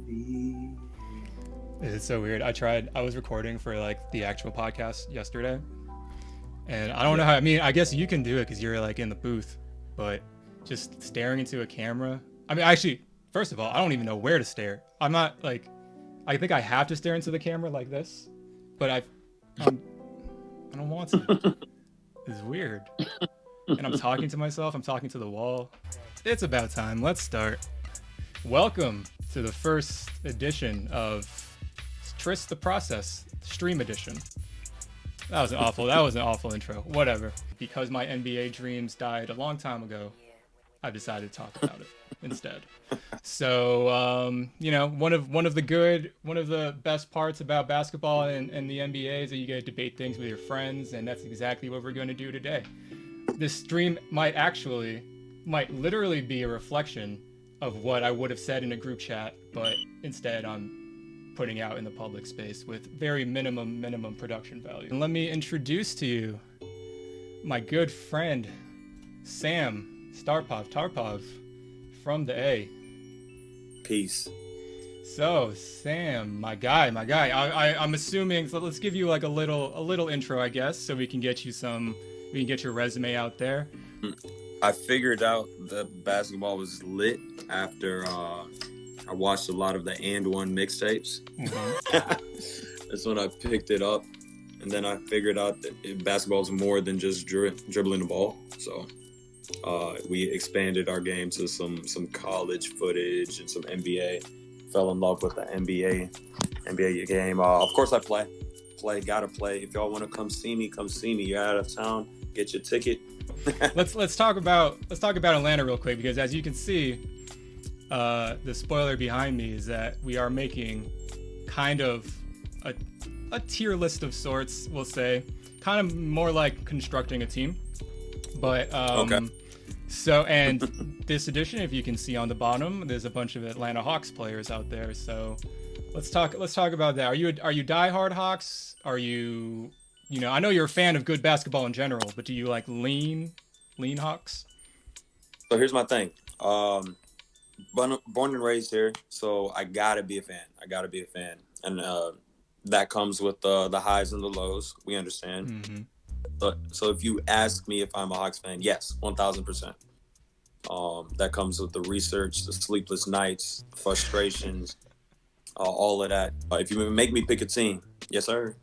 baby. It's so weird. I was recording for like the actual podcast yesterday, and I don't know how, I guess you can do it because you're like in the booth, but just staring into a camera. Actually, first of all, I don't even know where to stare. I'm not like, I think I have to stare into the camera like this, but I don't want to. It's weird. And I'm talking to myself. I'm talking to the wall. It's about time. Let's start. Welcome to the first edition of Trist the Process Stream Edition. That was an awful intro. Whatever. Because my NBA dreams died a long time ago, I decided to talk about it instead. So, one of the best parts about basketball and the NBA is that you get to debate things with your friends, and that's exactly what we're going to do today. This stream might literally be a reflection of what I would have said in a group chat, but instead I'm putting out in the public space with very minimum production value. And let me introduce to you my good friend, Sam Tarpov from the A. Peace. So Sam, my guy, I'm assuming, so let's give you like a little intro, I guess, so we can get your resume out there. I figured out that basketball was lit after I watched a lot of the And One mixtapes. Mm-hmm. That's when I picked it up, and then I figured out that basketball is more than just dribbling the ball. So we expanded our game to some college footage and some NBA. Fell in love with the NBA game. Of course, I gotta play. If y'all want to come see me. You're out of town, get your ticket. let's talk about Atlanta real quick, because as you can see, the spoiler behind me is that we are making kind of a tier list of sorts, we'll say, kind of more like constructing a team. But okay. So, and this edition, if you can see on the bottom, there's a bunch of Atlanta Hawks players out there. So let's talk about that. Are you diehard Hawks? Are you I know you're a fan of good basketball in general, but do you like lean Hawks? So here's my thing. Born and raised here, so I gotta be a fan. And that comes with the highs and the lows. We understand. Mm-hmm. So if you ask me if I'm a Hawks fan, yes, 1,000%. That comes with the research, the sleepless nights, frustrations, all of that. If you make me pick a team, yes, sir.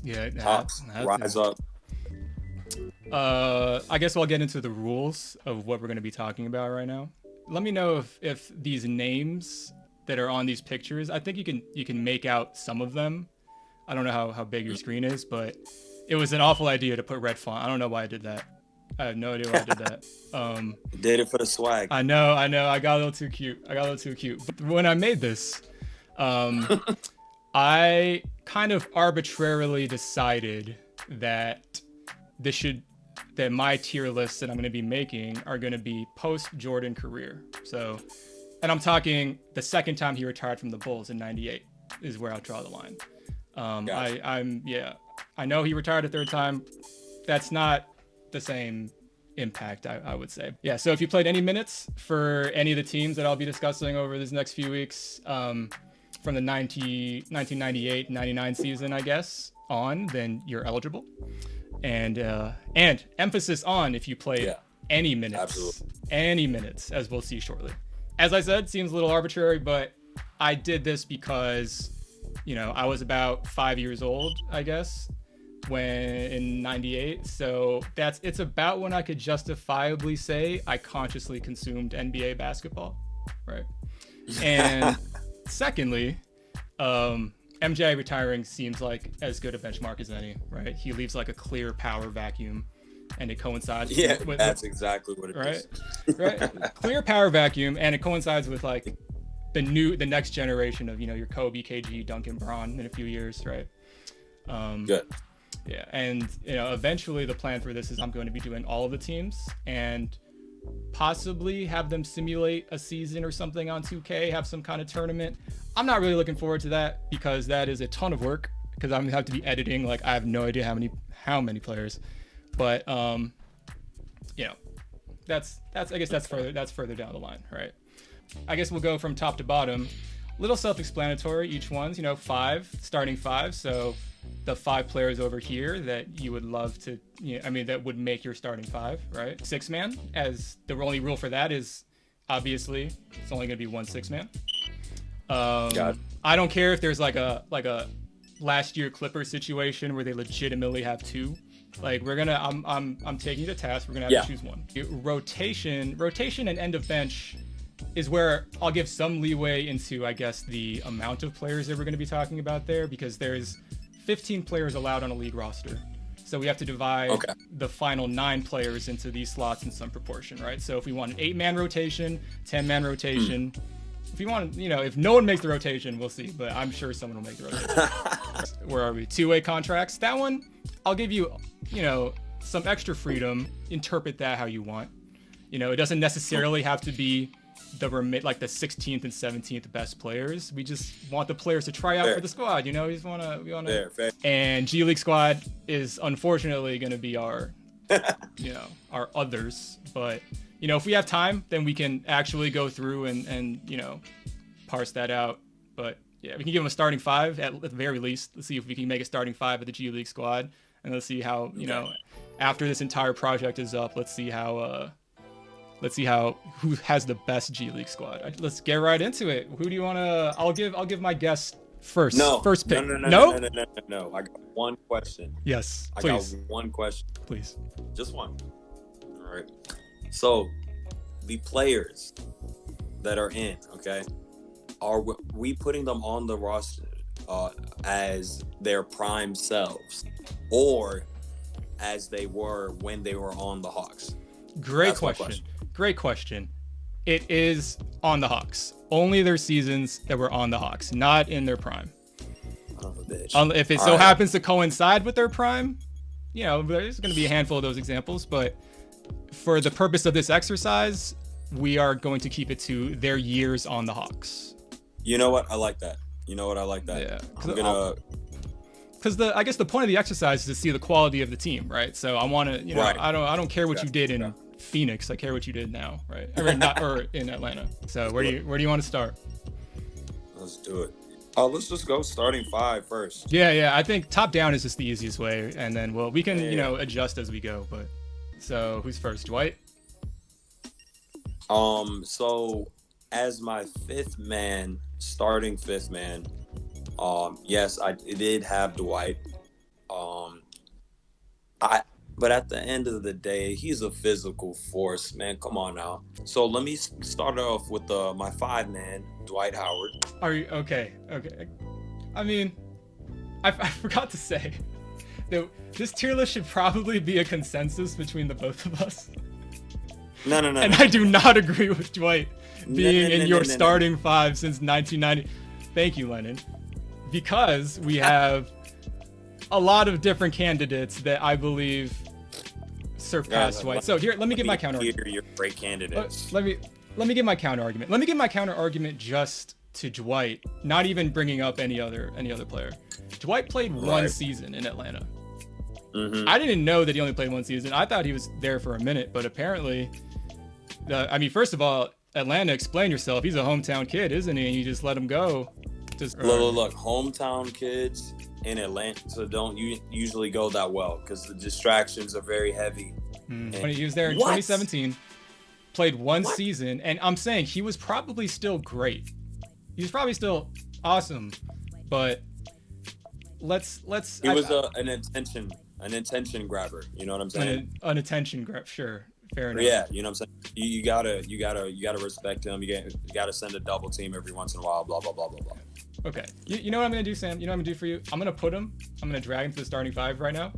Yeah, Hawks, rise up. I guess I'll get into the rules of what we're going to be talking about right now. Let me know if these names that are on these pictures, I think you can make out some of them. I don't know how big your screen is, but it was an awful idea to put red font. I don't know why I did that. I have no idea why I did that. Did it for the swag. I know. I got a little too cute. But when I made this, I kind of arbitrarily decided that my tier lists that I'm going to be making are going to be post-Jordan career. So, and I'm talking the second time he retired from the Bulls in '98 is where I'll draw the line. Gotcha. I know he retired a third time. That's not the same impact, I would say. Yeah, so if you played any minutes for any of the teams that I'll be discussing over this next few weeks, from the 1998-99 season, I guess, on, then you're eligible. And emphasis on if you played any minutes. Absolutely. Any minutes, as we'll see shortly. As I said, seems a little arbitrary, but I did this because, I was about 5 years old, I guess, when in '98. So it's about when I could justifiably say I consciously consumed NBA basketball, right? And secondly, MJ retiring seems like as good a benchmark as any, right? He leaves like a clear power vacuum, and it coincides. With that's exactly what it is. Right. Clear power vacuum, and it coincides with like the next generation of your Kobe, KG, Duncan, Braun in a few years, right? Good. Yeah, and eventually the plan for this is I'm going to be doing all of the teams and possibly have them simulate a season or something on 2K, have some kind of tournament. I'm not really looking forward to that because that is a ton of work, because I'm gonna have to be editing. Like, I have no idea how many players, but that's I guess that's further down the line, right? I guess we'll go from top to bottom. little self-explanatory. Each one's, five, starting five. So the 5 players over here that you would love to, that would make your starting 5, right? 6-man, as the only rule for that is obviously it's only going to be 1 6-man. I don't care if there's like a last year Clippers situation where they legitimately have 2. Like I'm taking you to task. We're gonna have to choose one. Rotation and end of bench is where I'll give some leeway into, I guess, the amount of players that we're going to be talking about there, because there's 15 players allowed on a league roster. So we have to divide the final 9 players into these slots in some proportion, right? So if we want an 8-man rotation, 10-man rotation, if you want, if no one makes the rotation, we'll see, but I'm sure someone will make the rotation. Where are we? 2-way contracts. That one, I'll give you, some extra freedom. Interpret that how you want. It doesn't necessarily have to be the 16th and 17th best players. We just want the players to try out for the squad. We want to. And G League squad is unfortunately going to be our, our others. But if we have time, then we can actually go through and parse that out. But yeah, we can give them a starting 5 at the very least. Let's see if we can make a starting 5 of the G League squad, and let's see how after this entire project is up. Let's see how who has the best G League squad. Let's get right into it. Who do you want to? I'll give my guess first. No. First pick. No. I got one question. Yes, please. I got one question. Please. Just one. All right. So, the players that are in, are we putting them on the roster as their prime selves, or as they were when they were on the Hawks? Great question. Great question. It is on the Hawks. Only their seasons that were on the Hawks, not in their prime. Son of a bitch. If it happens to coincide with their prime, there's going to be a handful of those examples. But for the purpose of this exercise, we are going to keep it to their years on the Hawks. You know what? I like that. Yeah. I'm gonna. Because I guess the point of the exercise is to see the quality of the team, right? So I want to, right. I don't care what you did in Phoenix. I care what you did now, right? Or in Atlanta. So where do you want to start? Let's do it. Let's just go starting 5 first. Yeah. I think top down is just the easiest way, and then we can adjust as we go. But so who's first, Dwight? So as my 5th man, starting 5th man, yes, I did have Dwight. But at the end of the day, he's a physical force, man. Come on now. So let me start off with my 5-man, Dwight Howard. Are you okay? I mean, I forgot to say that this tier list should probably be a consensus between the both of us. No. And I do not agree with Dwight being in your starting 5 since 1990. Thank you, Lennon. Because we have a lot of different candidates that I believe surpass Dwight. So here, let me give my counter argument. Your great candidates. Let me give my counter argument. Let me give my counter argument just to Dwight, not even bringing up any other player. Dwight played one season in Atlanta. Mm-hmm. I didn't know that he only played one season. I thought he was there for a minute, but apparently, first of all, Atlanta, explain yourself. He's a hometown kid, isn't he? And you just let him go. Look, hometown kids in Atlanta don't usually go that well because the distractions are very heavy. When he was there in 2017, played one season, and I'm saying he was probably still great. He was probably still awesome, but let's. He was an attention grabber. You know what I'm saying? An attention grab, sure. Fair enough. Yeah, you know what I'm saying. You gotta respect him. You gotta send a double team every once in a while. Blah blah blah blah blah. Okay. You know what I'm gonna do, Sam? You know what I'm gonna do for you? I'm gonna drag him to the starting 5 right now,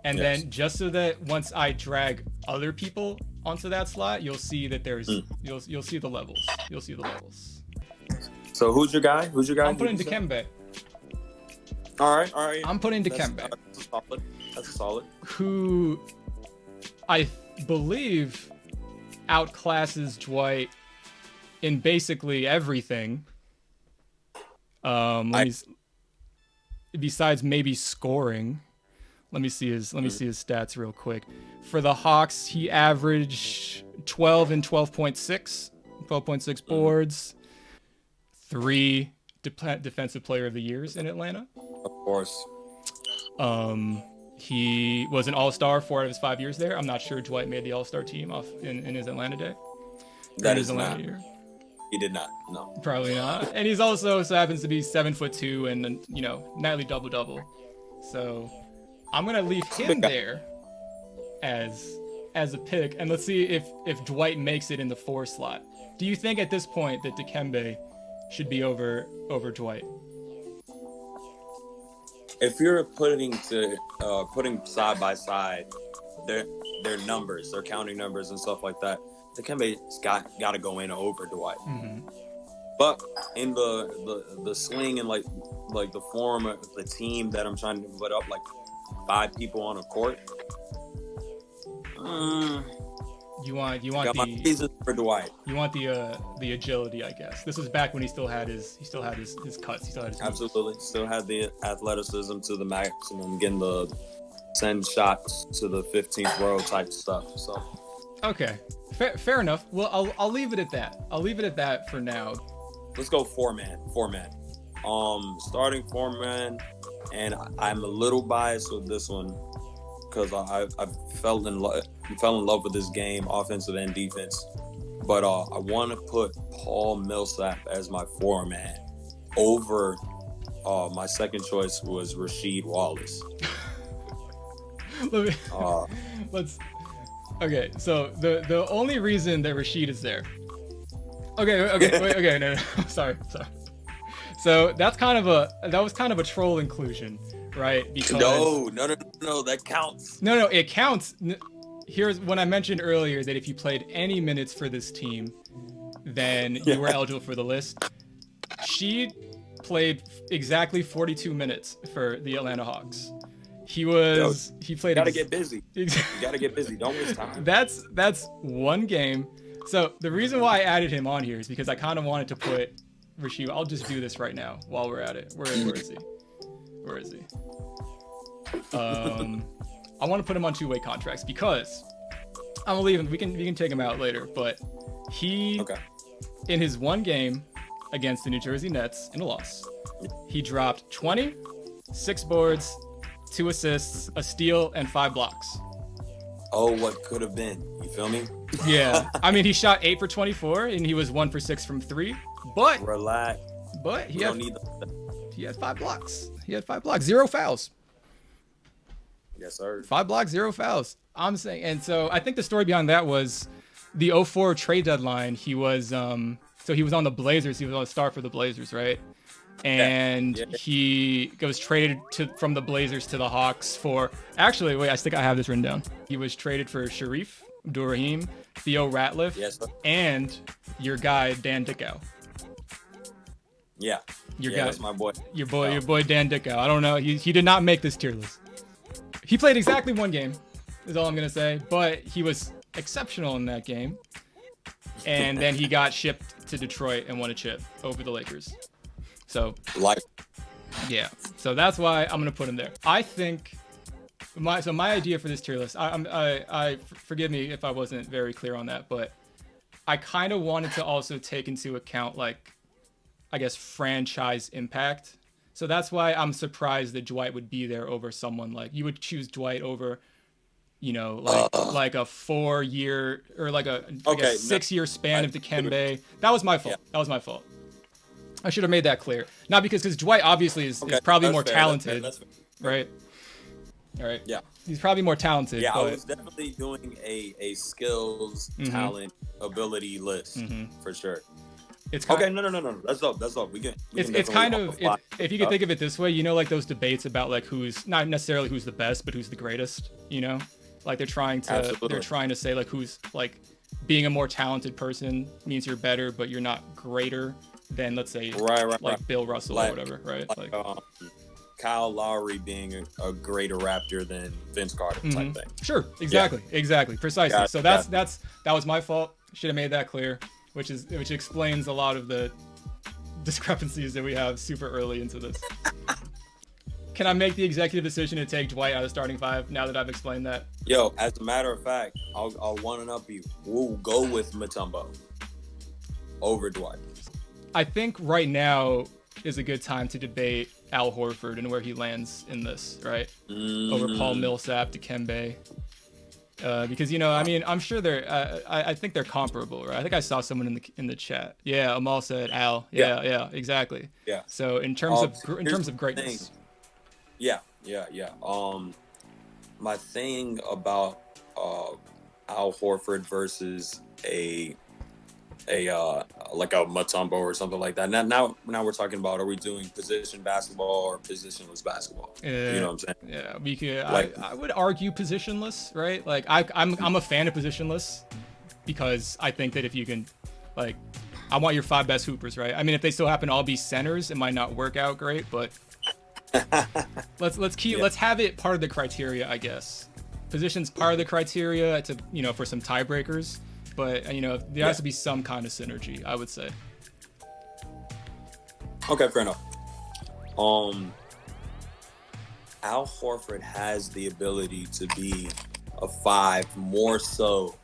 and then just so that once I drag other people onto that slot, you'll see that there's you'll see the levels. You'll see the levels. So who's your guy? I'm putting Dikembe. All right. I'm putting Dikembe. That's a solid. Who I believe outclasses Dwight in basically everything. Besides maybe scoring. Let me see his stats real quick. For the Hawks, he averaged 12 and 12.6 boards, 3 defensive player of the years in Atlanta. Of course. He was an all-star 4 out of his 5 years there. I'm not sure Dwight made the all-star team off in his Atlanta day. That is not. Year. He did not. No. Probably not. And he's also so happens to be 7'2" and nightly double-double. So I'm gonna leave him there as a pick, and let's see if Dwight makes it in the 4 slot. Do you think at this point that Dikembe should be over Dwight? If you're putting side by side their numbers, their counting numbers and stuff like that, Dikembe's got to go in over Dwight. Mm-hmm. But in the swing and like the form of the team that I'm trying to put up, like 5 people on a court. You want my reasons for Dwight. You want the agility, I guess. This was back when he still had his cuts. He still had his absolutely moves. Still had the athleticism to the maximum, getting the send shots to the 15th row type stuff. So okay, fair enough. Well, I'll leave it at that. I'll leave it at that for now. Let's go 4-man. Starting 4-man, and I'm a little biased with this one because I fell in love with this game, offensive and defense. But I want to put Paul Millsap as my 4-man over. My second choice was Rasheed Wallace. Okay, so the only reason that Rasheed is there. Okay, no, sorry. So that was kind of a troll inclusion, right? Because no, that counts. No, it counts. Here's when I mentioned earlier that if you played any minutes for this team, then you were eligible for the list. She played exactly 42 minutes for the Atlanta Hawks. He played. Gotta get busy. You gotta get busy. Don't waste time. That's one game. So the reason why I added him on here is because I kind of wanted to put Rasheed. I'll just do this right now while we're at it. Where is he? Where is he? I want to put him on 2-way contracts because I'm gonna leave him. We can take him out later. But he, in his one game against the New Jersey Nets in a loss, he dropped 20, 6 boards, 2 assists, a steal, and 5 blocks. Oh, what could have been? You feel me? Yeah. I mean, he shot 8 for 24, and he was 1 for 6 from 3. But relax. But he had 5 blocks. 0 fouls. Yes, sir. 5 blocks, 0 fouls. I'm saying, and so I think the story behind that was the 04 trade deadline. He was he was on the Blazers. He was on a star for the Blazers, right? And he goes traded from the Blazers to the Hawks for. Actually, wait, I think I have this written down. He was traded for Reef, Abdur-Rahim, Theo Ratliff, and your guy Dan Dickow. Yeah, guy, that's my boy. Your boy Dan Dickow. I don't know. He did not make this tier list. He played exactly 1 game, is all I'm gonna say. But he was exceptional in that game. And then he got shipped to Detroit and won a chip over the Lakers. So yeah. So that's why I'm gonna put him there. I think my idea for this tier list. I forgive me if I wasn't very clear on that, but I kind of wanted to also take into account I guess franchise impact. So that's why I'm surprised that Dwight would be there over someone you would choose Dwight over, like a 4-year or like a 6-year span of Dikembe. That was my fault. That was my fault. I should have made that clear. Not because Dwight obviously is probably more talented, that's fair. Right? All right. Yeah. He's probably more talented. Yeah, but... I was definitely doing a skills, talent, ability list for sure. It's no. That's all. We can. It's kind of if you could think of it this way, like those debates about who's not necessarily who's the best, but who's the greatest. They're trying to say who's being a more talented person means you're better, but you're not greater than, let's say, right. Bill Russell or whatever, right? Kyle Lowry being a greater Raptor than Vince Carter type thing. Sure, exactly, precisely. So that was my fault. Should have made that clear, which explains a lot of the discrepancies that we have super early into this. Can I make the executive decision to take Dwight out of the starting 5 now that I've explained that? Yo, as a matter of fact, I'll one-up you. We'll go with Mutombo over Dwight. I think right now is a good time to debate Al Horford and where he lands in this, right? Over Paul Millsap, Dikembe. Because I mean, I'm sure I think they're comparable, right? I think I saw someone in the chat. Yeah, Amal said Al. Yeah, exactly. Yeah. So in terms of greatness. Yeah. My thing about Al Horford versus a like a Mutombo or something like that. Now we're talking about, are we doing position basketball or positionless basketball? You know what I'm saying? Yeah, we could. I would argue positionless, right? Like I'm a fan of positionless because I think that if you can, like, I want your 5 best hoopers, right? I mean, if they still happen to all be centers, it might not work out great, but let's have it part of the criteria, I guess. Position's part of the criteria to for some tiebreakers. But there has to be some kind of synergy, I would say. Okay, fair enough. Al Horford has the ability to be a 5 more so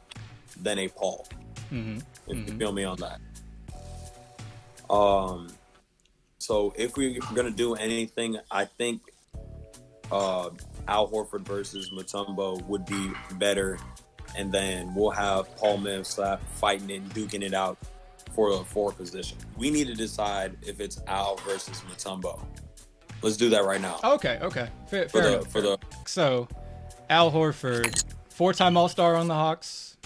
than a Paul. If you feel me on that. So if we're gonna do anything, I think Al Horford versus Mutombo would be better. And then we'll have Paul Millsap fighting and duking it out for the 4 position. We need to decide if it's Al versus Mutombo. Let's do that right now. Okay. Fair enough. So, Al Horford, 4-time All-Star on the Hawks.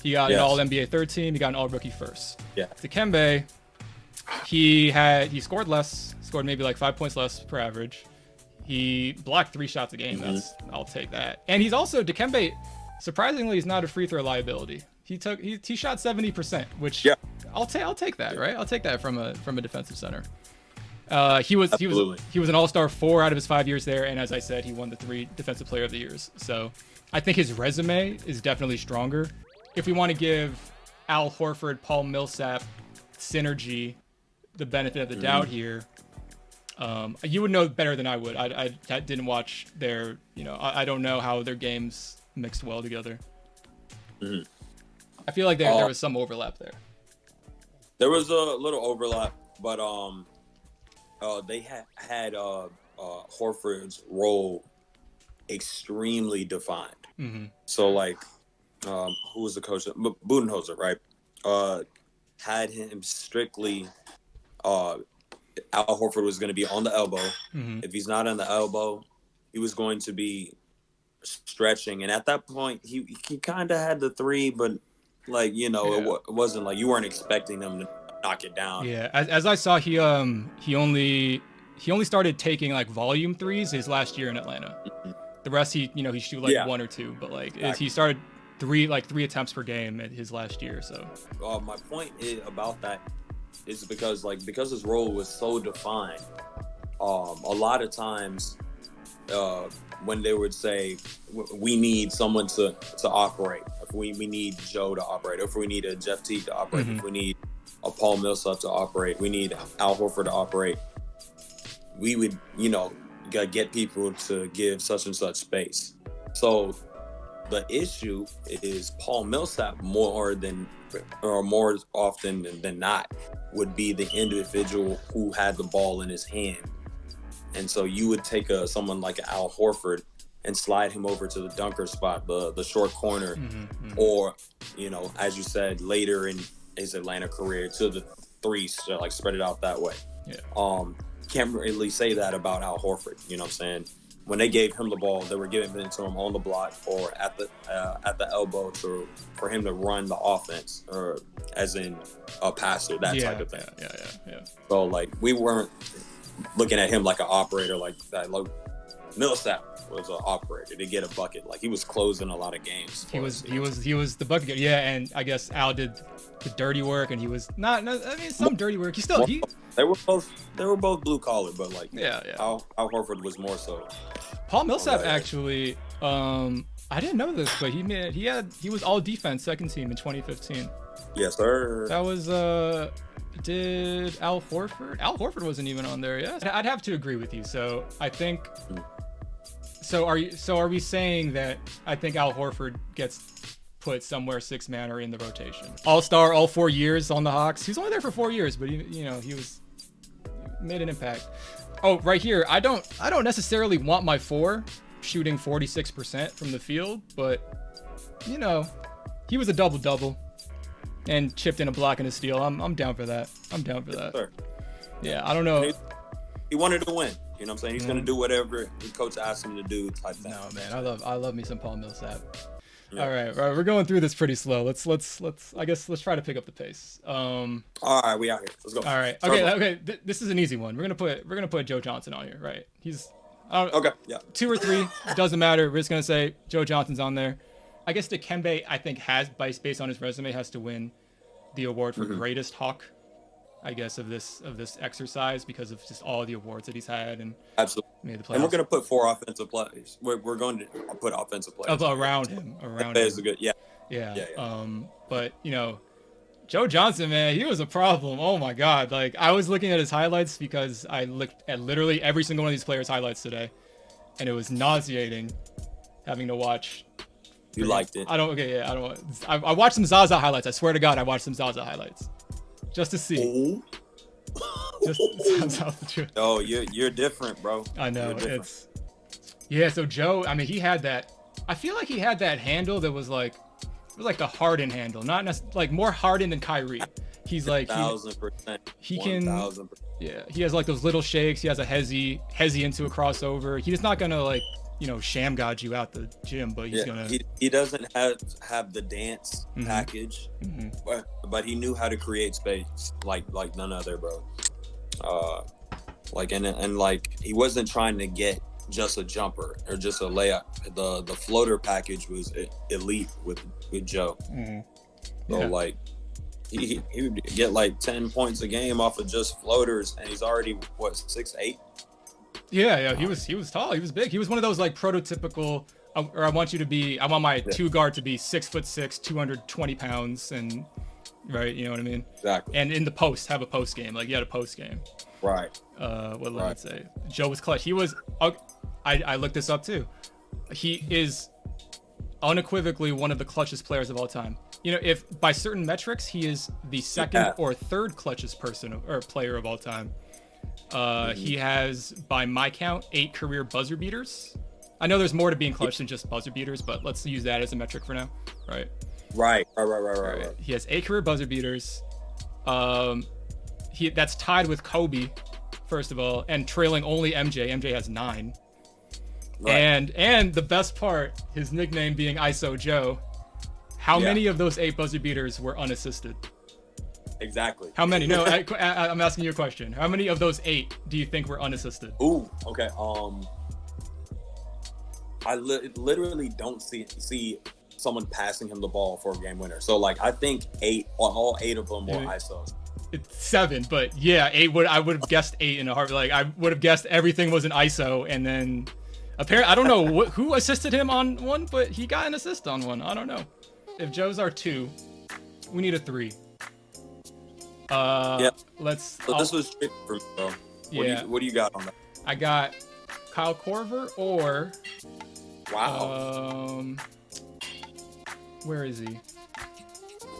He got an All-NBA third team. He got an All-Rookie first. Yeah. Dikembe, he scored less. Scored maybe like 5 points less per average. He blocked 3 shots a game. I'll take that. And he's also Dikembe. Surprisingly, he's not a free throw liability. He shot 70%, which I'll take that, right? I'll take that from a defensive center. He was an All-Star 4 out of his 5 years there, and as I said, he won the 3 Defensive Player of the Years. So I think his resume is definitely stronger. If we want to give Al Horford, Paul Millsap synergy the benefit of the doubt here, you would know better than I would. I didn't watch their, I don't know how their games mixed well together. I feel like there was some overlap there. There was a little overlap, but they had Horford's role extremely defined. So like, who was the coach? Budenholzer, right? Had him strictly. Al Horford was going to be on the elbow. If he's not on the elbow, he was going to be stretching, and at that point he kind of had the 3, but like it wasn't like you weren't expecting them to knock it down. As I saw, he only started taking like volume 3s his last year in Atlanta. The rest he shoot like 1 or 2, but like he started 3 attempts per game at his last year. So my point about that is because his role was so defined, a lot of times when they would say we need someone to operate, if we need Joe to operate, if we need a Jeff Teague to operate, if we need a Paul Millsap to operate, we need Al Horford to operate, we would get people to give such and such space. So the issue is Paul Millsap more often than not would be the individual who had the ball in his hand. And so you would take someone like Al Horford and slide him over to the dunker spot, the short corner, or, as you said, later in his Atlanta career to the 3s, so like spread it out that way. Can't really say that about Al Horford. You know what I'm saying? When they gave him the ball, they were giving it to him on the block or at the elbow for him to run the offense, or as in a passer, that type of thing. Yeah. So like we weren't looking at him like an operator like that. Like Millsap was an operator to get a bucket. Like he was closing a lot of games. He was the bucket getter. Yeah, and I guess Al did the dirty work, and he was some dirty work. They were both blue collar, but like Al Horford was more so. Paul Millsap actually, I didn't know this, but he was all defense second team in 2015. Yes, sir. That was did Al Horford? Al Horford wasn't even on there. Yes, I'd have to agree with you. So I think. So are we saying that I think Al Horford gets put somewhere six man or in the rotation. All-star, all 4 years on the Hawks. He was only there for 4 years, but he made an impact. Oh, right here. I don't necessarily want my 4 shooting 46% from the field, but he was a double-double and chipped in a block and a steal. I'm down for that. Sure. Yeah, I don't know. He wanted to win. You know what I'm saying? He's gonna do whatever the coach asked him to do. Type thing. No, man, I love me some Paul Millsap. Yeah. All right, we're going through this pretty slow. Let's try to pick up the pace. All right, we out here. Let's go. All right. Okay. This is an easy one. We're gonna put Joe Johnson on here, right? He's okay. Yeah. 2 or 3 doesn't matter. We're just gonna say Joe Johnson's on there. I guess Dikembe, I think, based on his resume, has to win the award for greatest Hawk. I guess of this exercise because of just all the awards that he's had and absolutely made the playoffs. And we're gonna put 4 offensive plays. We're going to put offensive plays around him. That is good. Yeah. But Joe Johnson, man, he was a problem. Oh my God! Like I was looking at his highlights because I looked at literally every single one of these players' highlights today, and it was nauseating having to watch. You liked it? I don't. Okay, yeah, I don't. I watched some Zaza highlights. I swear to God, I watched some Zaza highlights. Just to see. Oh, you're different, bro. I know. So Joe, I mean, he had that. I feel like he had that handle that was like, it was like the Harden handle, not like more Harden than Kyrie. He's like 1,000%. He can. 1,000%. Yeah, he has like those little shakes. He has a hezzy into a crossover. He's not gonna like sham god you out the gym, but he's gonna. He doesn't have the dance package, but he knew how to create space like none other, bro. And he wasn't trying to get just a jumper or just a layup. The floater package was elite with Joe. So he would get like 10 points a game off of just floaters, and he's already 6'8". Yeah, he was tall. He was big. He was one of those like prototypical. I want my 2 guard to be 6'6", 220 pounds, and right, you know what I mean? Exactly. And in the post, have a post game. Like he had a post game. Right. What did I say? Joe was clutch. He was. I looked this up too. He is unequivocally one of the clutchest players of all time. If by certain metrics he is the second or third clutchest person or player of all time. He has, by my count, 8 career buzzer beaters. I know there's more to being clutch than just buzzer beaters, but let's use that as a metric for now, right? Right. He has 8 career buzzer beaters. That's tied with Kobe, first of all, and trailing only MJ. MJ has 9. Right. And the best part, his nickname being ISO Joe. How many of those 8 buzzer beaters were unassisted? Exactly. How many? No, I'm asking you a question. How many of those 8 do you think were unassisted? Ooh, okay. I literally don't see someone passing him the ball for a game winner. So I think all 8 of them were ISOs. It's 7, but yeah, 8 I would have guessed 8 in a heartbeat. Like I would have guessed everything was an ISO, and then apparently I don't know who assisted him on one, but he got an assist on one. I don't know. If Joe's our 2, we need a 3. Let's. So this was tricky for me, though. What do you got on that? I got Kyle Korver or. Wow. Where is he?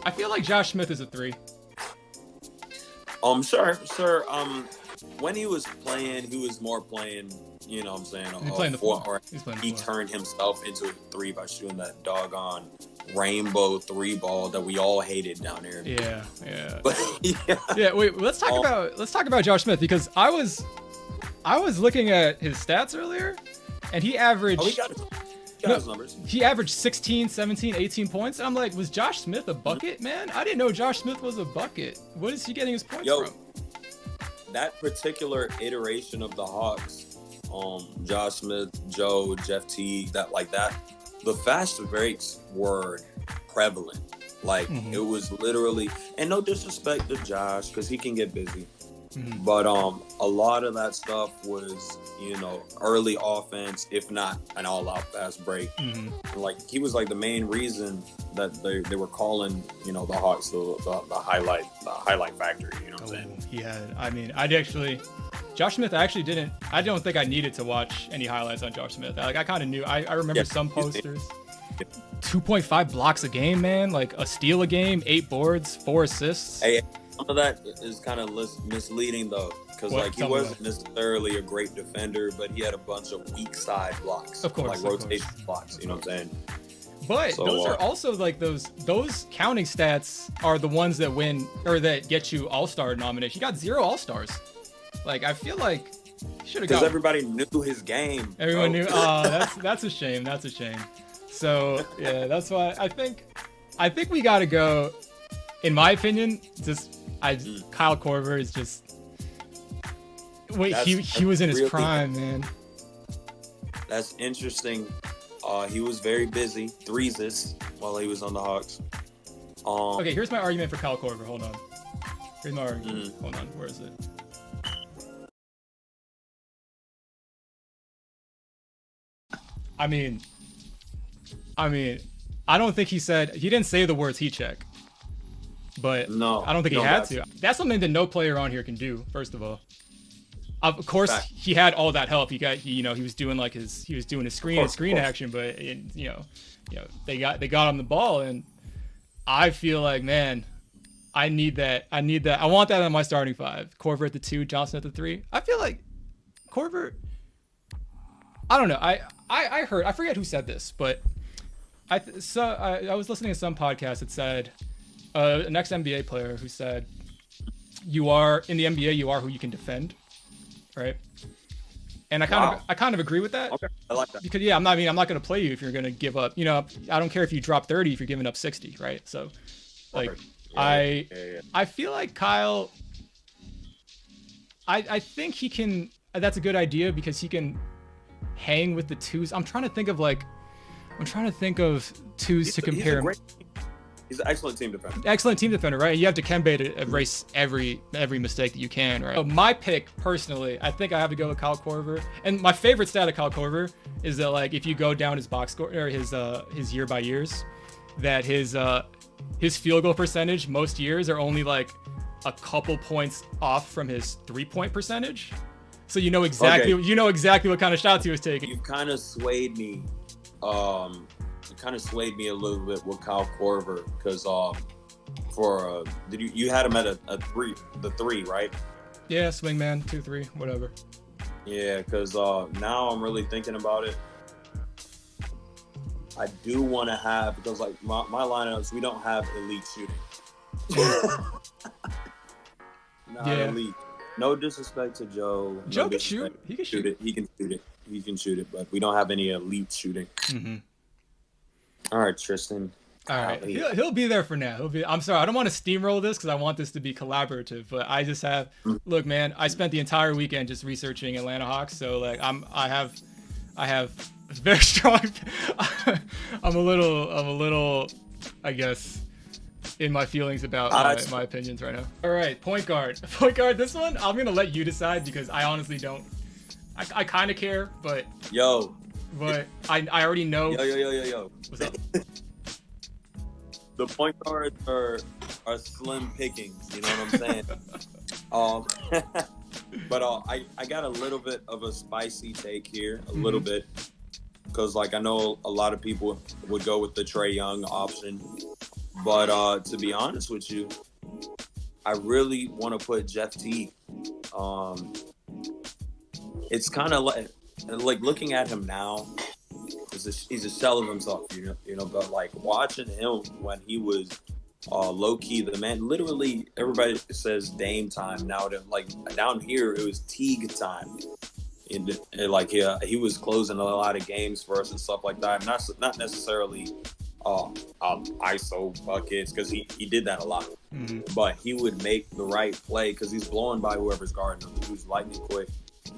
I feel like Josh Smith is a 3. Sure. When he was playing, he was more playing. You know what I'm saying? He's playing the 4. He turned himself into a 3 by shooting that doggone rainbow 3 ball that we all hated down there. Yeah. Yeah. Wait. Let's talk about Josh Smith, because I was looking at his stats earlier, and he averaged. He got his numbers. He averaged 16, 17, 18 points. And I'm like, was Josh Smith a bucket, man? I didn't know Josh Smith was a bucket. What is he getting his points from? That particular iteration of the Hawks. Josh Smith, Joe, Jeff Teague, the fast breaks were prevalent. It was literally, and no disrespect to Josh, because he can get busy. But a lot of that stuff was, early offense, if not an all-out fast break. He was the main reason that they were calling, the Hawks the highlight factory. You know what I'm saying? Josh Smith, I don't think I needed to watch any highlights on Josh Smith. I kind of knew. I remember some posters. 2.5 blocks a game, man. Like a steal a game, 8 boards, 4 assists. Hey, some of that is kind of misleading though, because like he wasn't necessarily a great defender, but he had a bunch of weak side blocks, of course, like rotation blocks. You know what I'm saying? But those are also like those counting stats are the ones that win or that get you All-Star nomination. You got 0 All-Stars. Like I feel like he should have got. Because everybody knew his game. Everyone knew. Oh, that's a shame. That's a shame. So yeah, that's why I think we gotta go. In my opinion, Kyle Korver is just. Wait, he was in his prime, man. That's interesting. He was very busy, threeses, while he was on the Hawks. Okay, here's my argument for Kyle Korver. Hold on. Here's my argument. Hold on. Where is it? I mean, I don't think he didn't say the words heat check. But no, I don't think he had to. That's something that no player on here can do, first of all. Of course, he had all that help. He was doing his screen action, but they got him the ball, and I feel like, man, I need that. I want that on my starting 5. Korver at the 2, Johnson at the 3. I feel like Korver. I don't know. I heard, I forget who said this, but I was listening to some podcast that said an ex-NBA player who said, "You are in the NBA. You are who you can defend." Right, and I kind of agree with that. Okay, I like that because I'm not going to play you if you're going to give up. I don't care if you drop 30 if you're giving up 60, right? So, like, I feel like Kyle. I think he can. That's a good idea because he can hang with the 2s. I'm trying to think of 2s to compare. He's an excellent team defender. Excellent team defender, right? You have Dikembe to erase every mistake that you can, right? So my pick, personally, I think I have to go with Kyle Korver. And my favorite stat of Kyle Korver is that, like, if you go down his box score or his year by years, that his field goal percentage most years are only like a couple points off from his 3-point percentage. So you know exactly what kind of shots he was taking. You've kind of swayed me. A little bit with Kyle Korver because you had him at a 3, right? Yeah, swingman, 2-3, whatever. Yeah, because now I'm really thinking about it. I do want to have, because like my lineups, we don't have elite shooting. Elite. No disrespect to Joe. Joe can shoot. He can shoot it. He can shoot it, but we don't have any elite shooting. Mm-hmm. All right, Tristan. All right, he'll be there for now. I'm sorry, I don't want to steamroll this because I want this to be collaborative. But I just have, look, man. I spent the entire weekend just researching Atlanta Hawks, so like I have very strong. I'm a little, I guess, in my feelings about my opinions right now. All right, point guard. This one I'm gonna let you decide because I honestly don't. I kind of care, but But I already know. Yo. What's up? The point guards are slim pickings. You know what I'm saying? But I got a little bit of a spicy take here, a little bit, because like I know a lot of people would go with the Trae Young option, but to be honest with you, I really want to put Jeff Teague. It's kind of like looking at him now. He's a shell of himself, you know. But like watching him when he was low key, the man. Literally, everybody says Dame time now. Like down here, it was Teague time. And like he was closing a lot of games for us and stuff like that. Not necessarily ISO buckets because he did that a lot. But he would make the right play because he's blowing by whoever's guarding him. He was lightning quick.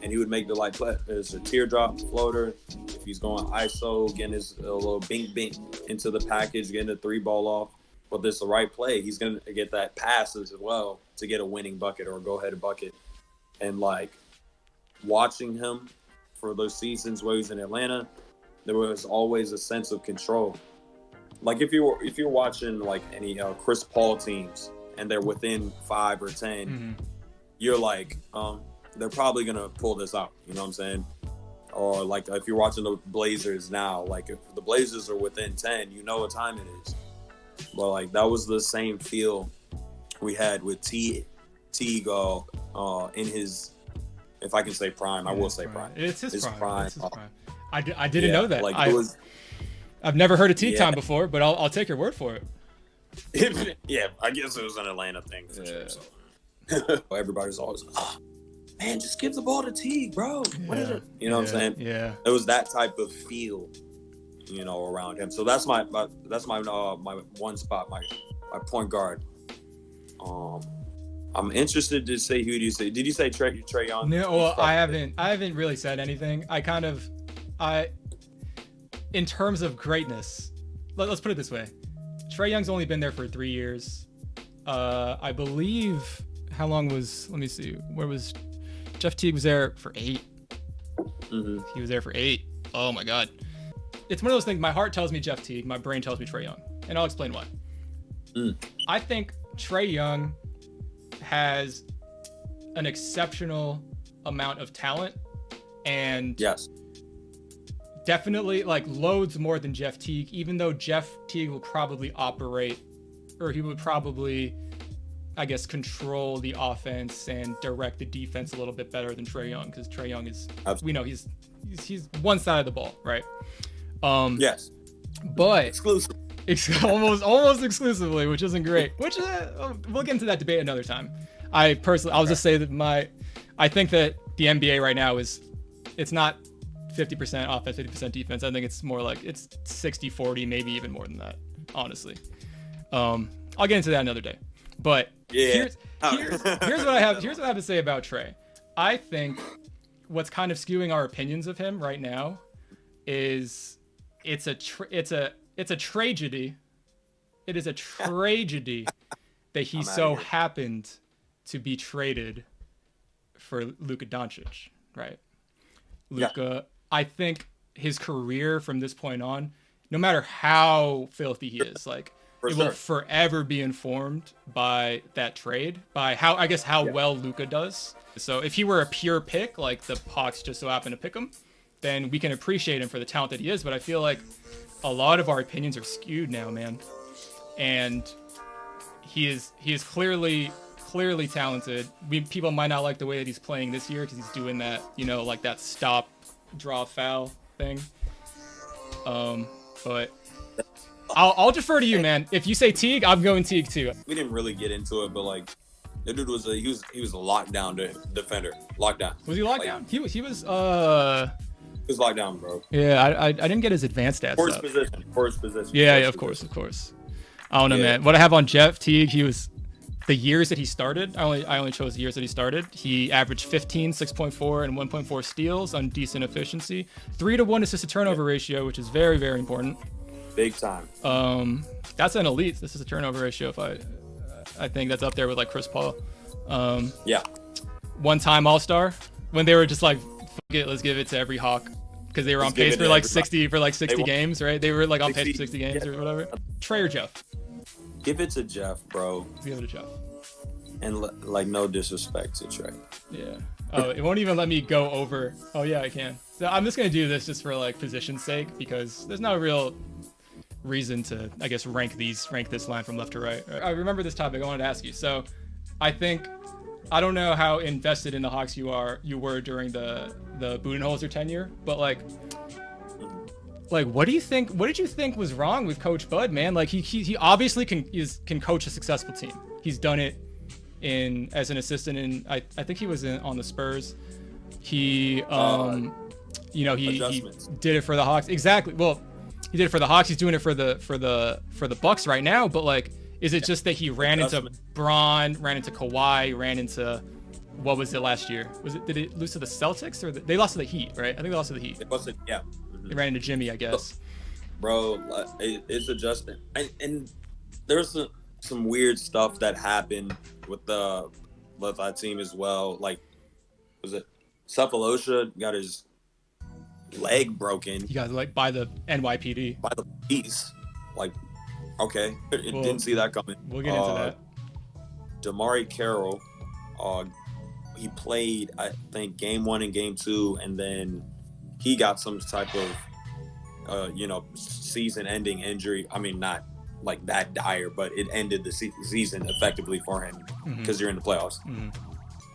And he would make the right play. There's a teardrop floater. If he's going ISO, getting his little bink into the package, getting the 3-ball off. But there's the right play. He's going to get that pass as well to get a winning bucket or a go-ahead bucket. And, like, watching him for those seasons where he was in Atlanta, there was always a sense of control. Like, if you're watching, like, any Chris Paul teams and they're within 5 or 10, you're like, they're probably going to pull this out. You know what I'm saying? or like if you're watching the Blazers now, like if the Blazers are within 10, you know what time it is. But like that was the same feel we had with Teague in his, if I can say prime, I will say prime. It's his prime. It's his prime. I didn't know that. Like I've never heard of Teague time before, but I'll take your word for it. Yeah, I guess it was an Atlanta thing for sure. So. Everybody's always, man, just give the ball to Teague, bro. What is it? You know what I'm saying? Yeah. It was that type of feel, you know, around him. So that's my one spot, my point guard. I'm interested to say, who do you say? Did you say Trae Young? No, well, I haven't really said anything. In terms of greatness, let's put it this way. Trae Young's only been there for 3 years. I believe, how long was, let me see, where was, Jeff Teague was there for 8. Mm-hmm. He was there for 8. Oh my God. It's one of those things, my heart tells me Jeff Teague, my brain tells me Trae Young. And I'll explain why. I think Trae Young has an exceptional amount of talent and definitely like loads more than Jeff Teague, even though Jeff Teague will probably operate, or he would probably, I guess, control the offense and direct the defense a little bit better than Trae Young, because Trae Young is, we know he's one side of the ball, right? Yes. But exclusive. almost exclusively, which isn't great. Which we'll get into that debate another time. I'll just say that I think that the NBA right now it's not 50% offense, 50% defense. I think it's more like it's 60-40, maybe even more than that, honestly. I'll get into that another day. But here's what I have to say about Trae. I think what's kind of skewing our opinions of him right now is it's a tragedy. It is a tragedy that he so happened to be traded for Luka Doncic, right? Luka, I think his career from this point on, no matter how filthy he is, like will forever be informed by that trade, by how well Luka does. So if he were a pure pick, like the Hawks just so happen to pick him, then we can appreciate him for the talent that he is. But I feel like a lot of our opinions are skewed now, man. And he is clearly talented. People might not like the way that he's playing this year because he's doing that, like that stop, draw, foul thing. But I'll defer to you, man. If you say Teague, I'm going Teague too. We didn't really get into it, but like, the dude was he was a lockdown defender. Lockdown. Was he locked down? He was. He was locked down, bro. Yeah, I didn't get his advanced stats. First position. Yeah, of course. I don't know, man. What I have on Jeff Teague, he was the years that he started. I only chose the years that he started. He averaged 15, 6.4, and 1.4 steals on decent efficiency. 3-to-1 assist to turnover ratio, which is very, very important. Big time. That's an elite. This is a turnover ratio. I think that's up there with like Chris Paul. One-time All-Star when they were just like, fuck it, let's give it to every Hawk, because they were on pace for like 60 games, right? They were like on pace for 60 games or whatever. Trae or Jeff? Give it to Jeff, bro. Give it to Jeff. And like no disrespect to Trae. Yeah. Oh, it won't even let me go over. Oh yeah, I can. So I'm just gonna do this just for like position's sake, because there's no real reason to, I guess, rank this line from left to right. I remember this topic I wanted to ask you. So I don't know how invested in the Hawks you were during the Budenholzer tenure, but like what did you think was wrong with Coach Bud, man? Like he obviously can coach a successful team. He's done it as an assistant in, I think he was on the Spurs. He he did it for the Hawks. Exactly. Well, he did it for the Hawks. He's doing it for the Bucks right now. But like, is it just that he ran into Braun, ran into Kawhi, ran into, what was it last year? Did it lose to the Celtics, or they lost to the Heat, right? I think they lost to the Heat. Yeah. They ran into Jimmy, I guess. Bro, it's adjustment. And there's some weird stuff that happened with that team as well. Like, was it Cephalosha got his leg broken? He got like by the NYPD. By the police. Like, okay, didn't see that coming. We'll get into that. Damari Carroll, he played, I think, game 1 and game 2, and then he got some type of season-ending injury. I mean, not like that dire, but it ended the season effectively for him because you're in the playoffs.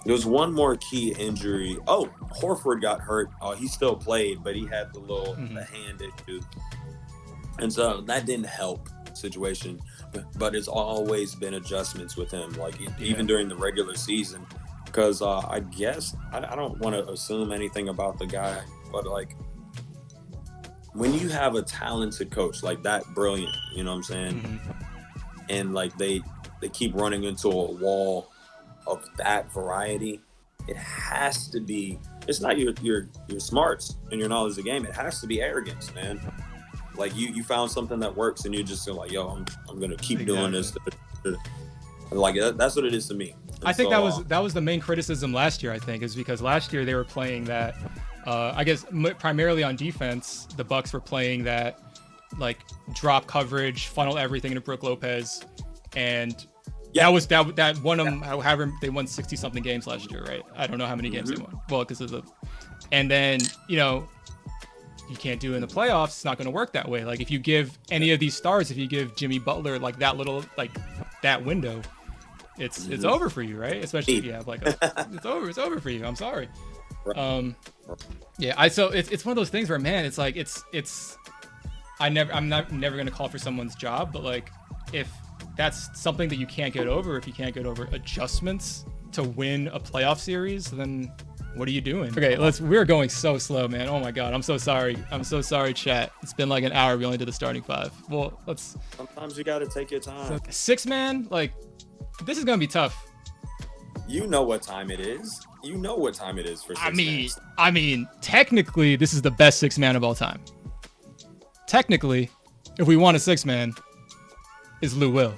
There was one more key injury. Oh, Horford got hurt. He still played, but he had the hand issue, and so that didn't help situation. But it's always been adjustments with him, like even during the regular season. Because I guess I don't want to assume anything about the guy, but like when you have a talented coach like that, brilliant, you know what I'm saying, and like they keep running into a wall of that variety, it has to be. It's not your smarts and your knowledge of the game. It has to be arrogance, man. Like you found something that works, and you just feel like, yo, I'm gonna keep doing this. Like that's what it is to me. And I think that was the main criticism last year. I think is because last year they were playing that. I guess primarily on defense, the Bucks were playing that like drop coverage, funnel everything into Brook Lopez, and that won them. However, they won 60 something games last year, right? I don't know how many games they won. Well, because of the, and then you can't do it in the playoffs. It's not going to work that way. Like if you give any of these stars, if you give Jimmy Butler like that little that window, it's over for you, right? Especially if you have like it's over for you. I'm sorry. So it's one of those things where, man, it's like I'm never going to call for someone's job, but like if that's something that you can't get over, if you can't get over adjustments to win a playoff series, then what are you doing? Okay, we're going so slow, man. Oh my God, I'm so sorry, chat. It's been like an hour. We only did the starting five. Well, sometimes you got to take your time. Six man, like this is gonna be tough. You know what time it is. You know what time it is for six man. I mean, technically, this is the best six man of all time. Technically, if we want a six man, is Lou Will.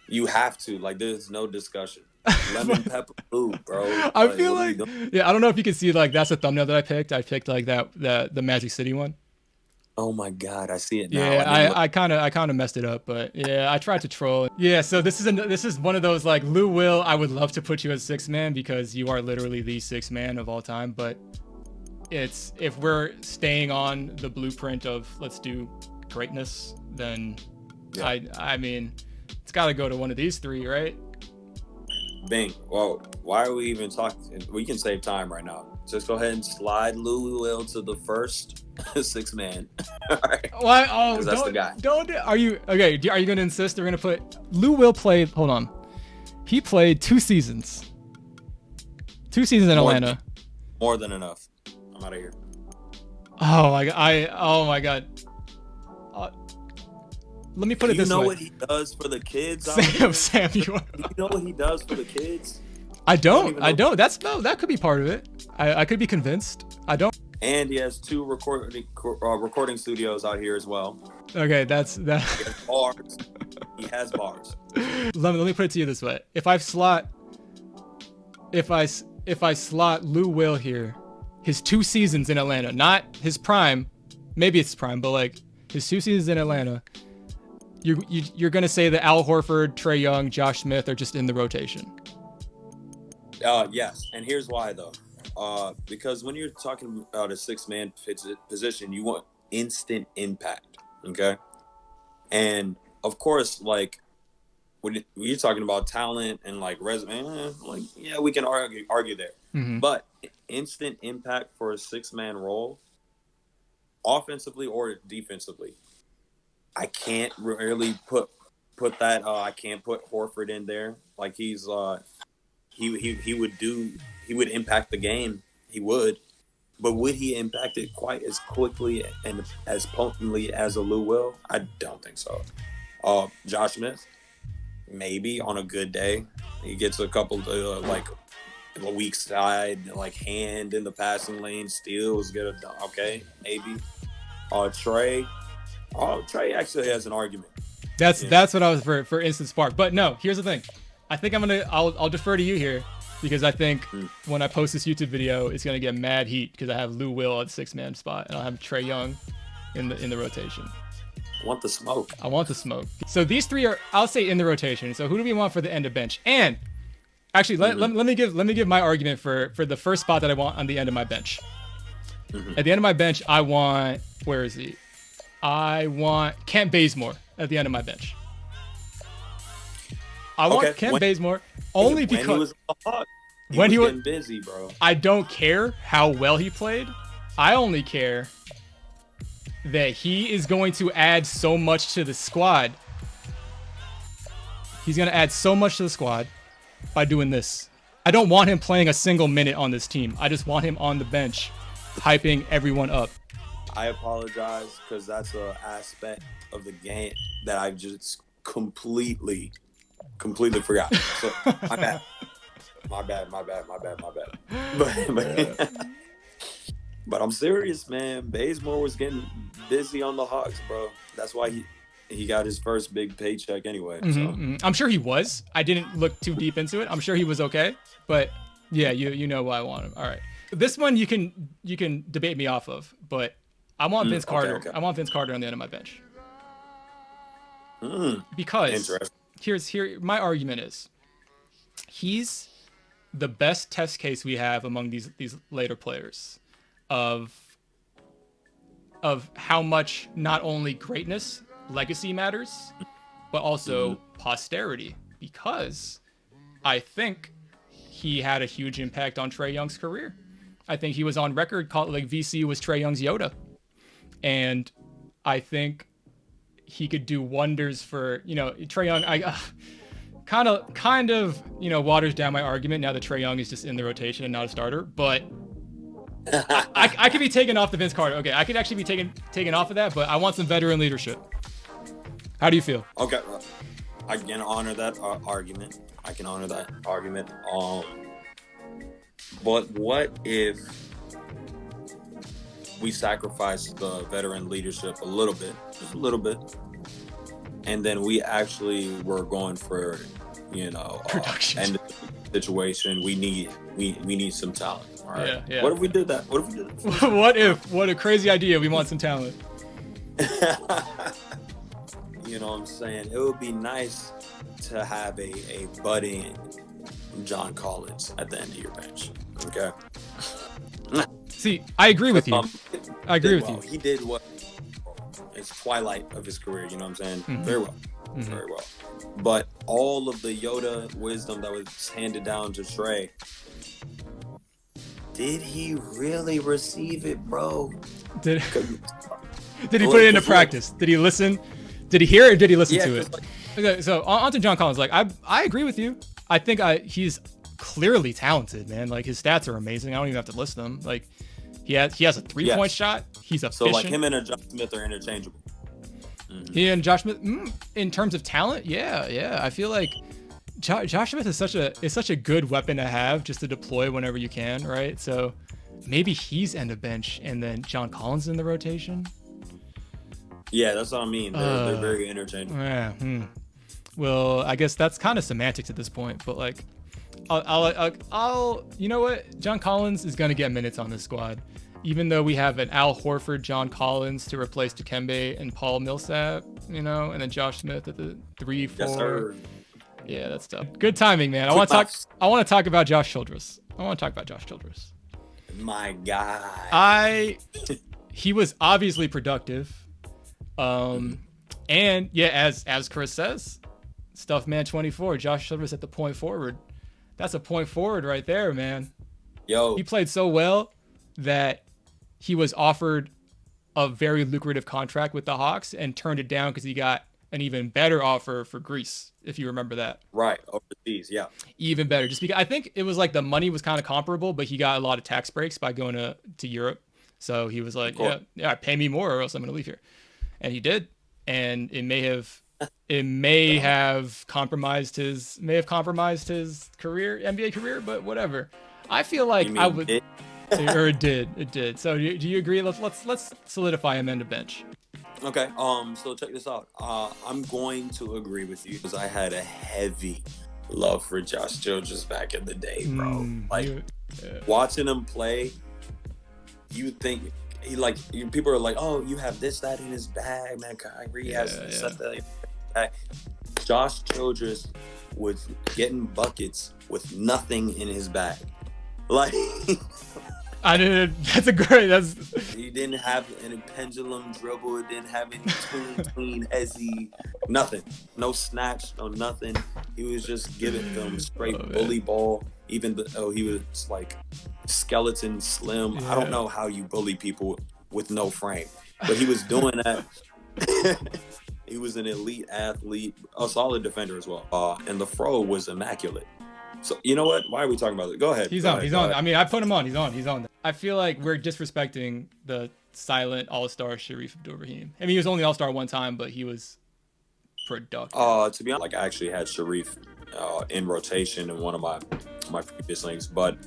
You have to. Like, there's no discussion. Lemon pepper Lou, bro. I feel like, I don't know if you can see, like, that's a thumbnail that I picked. I picked like the Magic City one. Oh my God, I see it now. Yeah, I kind of messed it up, but yeah, I tried to troll. Yeah, so this is one of those like Lou Will. I would love to put you as six man because you are literally the six man of all time. But if we're staying on the blueprint of let's do greatness, then I mean, it's got to go to one of these three, right? Bing. Well, why are we even talking? We can save time right now. Just go ahead and slide Lou Will to the first six man. All right. Why? Oh, that's the guy. Are you okay? Are you going to insist we're going to put Lou Will played? Hold on. He played 2 seasons. 2 seasons in Atlanta. More than enough. I'm out of here. Oh my God. Let me put it this way. You know what he does for the kids? Sam, you know what he does for the kids? I don't. That could be part of it. I could be convinced. I don't. And he has 2 recording studios out here as well. Okay, that's that. He has bars. He has bars. Let me put it to you this way: if I slot Lou Will here, his 2 seasons in Atlanta, not his prime, maybe it's prime, but like his 2 seasons in Atlanta, you're gonna say that Al Horford, Trae Young, Josh Smith are just in the rotation. Yes, and here's why though. Because when you're talking about a 6-man position, you want instant impact, okay? And of course, like when you're talking about talent and like resume, we can argue there. Mm-hmm. But instant impact for a 6-man role, offensively or defensively, I can't really put that. I can't put Horford in there. Like he's he would impact the game. He would, but would he impact it quite as quickly and as potently as a Lou Will? I don't think so. Josh Smith, maybe on a good day, he gets a couple like a weak side, like hand in the passing lane, steals, get a okay, maybe. Trae actually has an argument. That's what I was for instant spark. But no, here's the thing. I think I'll defer to you here because I think when I post this YouTube video, it's gonna get mad heat because I have Lou Will at 6-man spot and I'll have Trae Young in the rotation. I want the smoke. So these 3 are, I'll say, in the rotation. So who do we want for the end of bench? And actually, let me give my argument for the first spot that I want on the end of my bench. At the end of my bench, I want, where is he? I want Kent Bazemore at the end of my bench. I want Kent Bazemore only because when he was on the Hawks, when he was getting busy, bro. I don't care how well he played. I only care that he is going to add so much to the squad. He's going to add so much to the squad by doing this. I don't want him playing a single minute on this team. I just want him on the bench, hyping everyone up. I apologize because that's an aspect of the game that I just completely forgot. So my bad. But I'm serious, man. Bazemore was getting busy on the Hawks, bro. That's why he got his first big paycheck anyway. I'm sure he was. I didn't look too deep into it. I'm sure he was okay. But yeah, you know why I want him. All right. This one you can debate me off of, but I want Vince Carter. Okay. I want Vince Carter on the end of my bench. Because here my argument is he's the best test case we have among these later players of how much not only greatness, legacy matters, but also posterity, because I think he had a huge impact on Trae Young's career. I think he was on record called like VC was Trae Young's Yoda. And I think he could do wonders for, Trae Young. I kind of, waters down my argument now that Trae Young is just in the rotation and not a starter. But I could be taken off the Vince Carter. Okay, I could actually be taken off of that, but I want some veteran leadership. How do you feel? Okay, I can honor that argument. But what if we sacrifice the veteran leadership a little bit, just a little bit, and then we actually were going for, production end of the situation. We need some talent. All right. Yeah. What if we did that? What a crazy idea. We want some talent. You know what I'm saying? It would be nice to have a budding John Collins at the end of your bench. Okay. See, I agree with you. I agree with you. He did what? It's twilight of his career. You know what I'm saying? Very well. Very well. But all of the Yoda wisdom that was handed down to Trae, did he really receive it, bro? Did he put it into practice? Did he listen? Did he hear it or did he listen to it? Okay, so on to John Collins. Like, I agree with you. I think he's clearly talented, man. Like, his stats are amazing. I don't even have to list them. Like, he has a 3-point shot. He's efficient. So, like, him and Josh Smith are interchangeable. He and Josh Smith, in terms of talent, yeah. I feel like Josh Smith is such a good weapon to have just to deploy whenever you can, right? So maybe he's end of bench and then John Collins in the rotation. Yeah, that's what I mean. They're very interchangeable. Yeah. Well, I guess that's kind of semantics at this point, but like, I'll you know what? John Collins is gonna get minutes on this squad. Even though we have an Al Horford, John Collins to replace Dikembe and Paul Millsap, and then Josh Smith at the 3, 4. Yes, sir. Yeah, that's tough. Good timing, man. I want to talk about Josh Childress. My guy. He was obviously productive. And yeah, as Chris says, Stuff Man 24, Josh Childress at the point forward. That's a point forward right there, man. Yo. He played so well that he was offered a very lucrative contract with the Hawks and turned it down because he got an even better offer for Greece, if you remember that. Right, overseas, yeah. Even better. Just because I think it was like the money was kind of comparable, but he got a lot of tax breaks by going to Europe. So he was like, yeah, pay me more or else I'm going to leave here. And he did. And it may have compromised his career, NBA career, but whatever. I feel like I would or it did. So do you agree? Let's solidify him end of bench. Okay. So check this out. I'm going to agree with you because I had a heavy love for Josh Childress back in the day, bro. Watching him play, you think people are like, oh, you have this, that in his bag, man. Kyrie has this, that in his bag. Josh Childress was getting buckets with nothing in his bag. Like, I didn't. That's a great. That's. He didn't have any pendulum dribble. It didn't have any tween hezzy. Nothing. No snatch. No nothing. He was just giving them straight bully ball. Even though he was like skeleton slim. Yeah. I don't know how you bully people with no frame, but he was doing that. He was an elite athlete, a solid defender as well. And the fro was immaculate. So you know what? Why are we talking about it? Go ahead. He's on. I mean, I put him on. He's on. I feel like we're disrespecting the silent all-star Reef Abdul-Rahim. I mean, he was only all-star one time, but he was productive. To be honest, like I actually had Reef in rotation in one of my previous leagues, but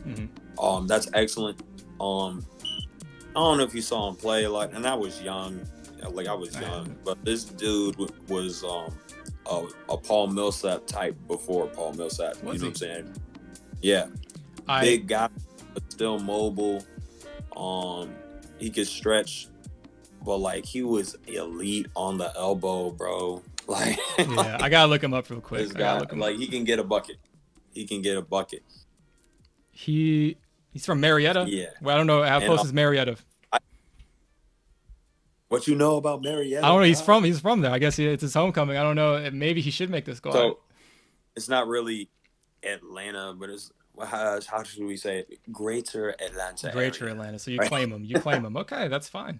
that's excellent. I don't know if you saw him play like, and I was young. Like I was young, but this dude was a Paul Millsap type before Paul Millsap. You know what I'm saying? Yeah, big guy, but still mobile. He could stretch, but like he was elite on the elbow, bro. Like, yeah, I gotta look him up real quick. This guy, like, he can get a bucket. He's from Marietta. Yeah. Well, I don't know how close is Marietta. What you know about Marietta? I don't know. He's from there. I guess it's his homecoming. I don't know. Maybe he should make this squad. So it's not really Atlanta, but it's how should we say it? Greater Atlanta. Greater Atlanta. So you claim him. Okay, that's fine.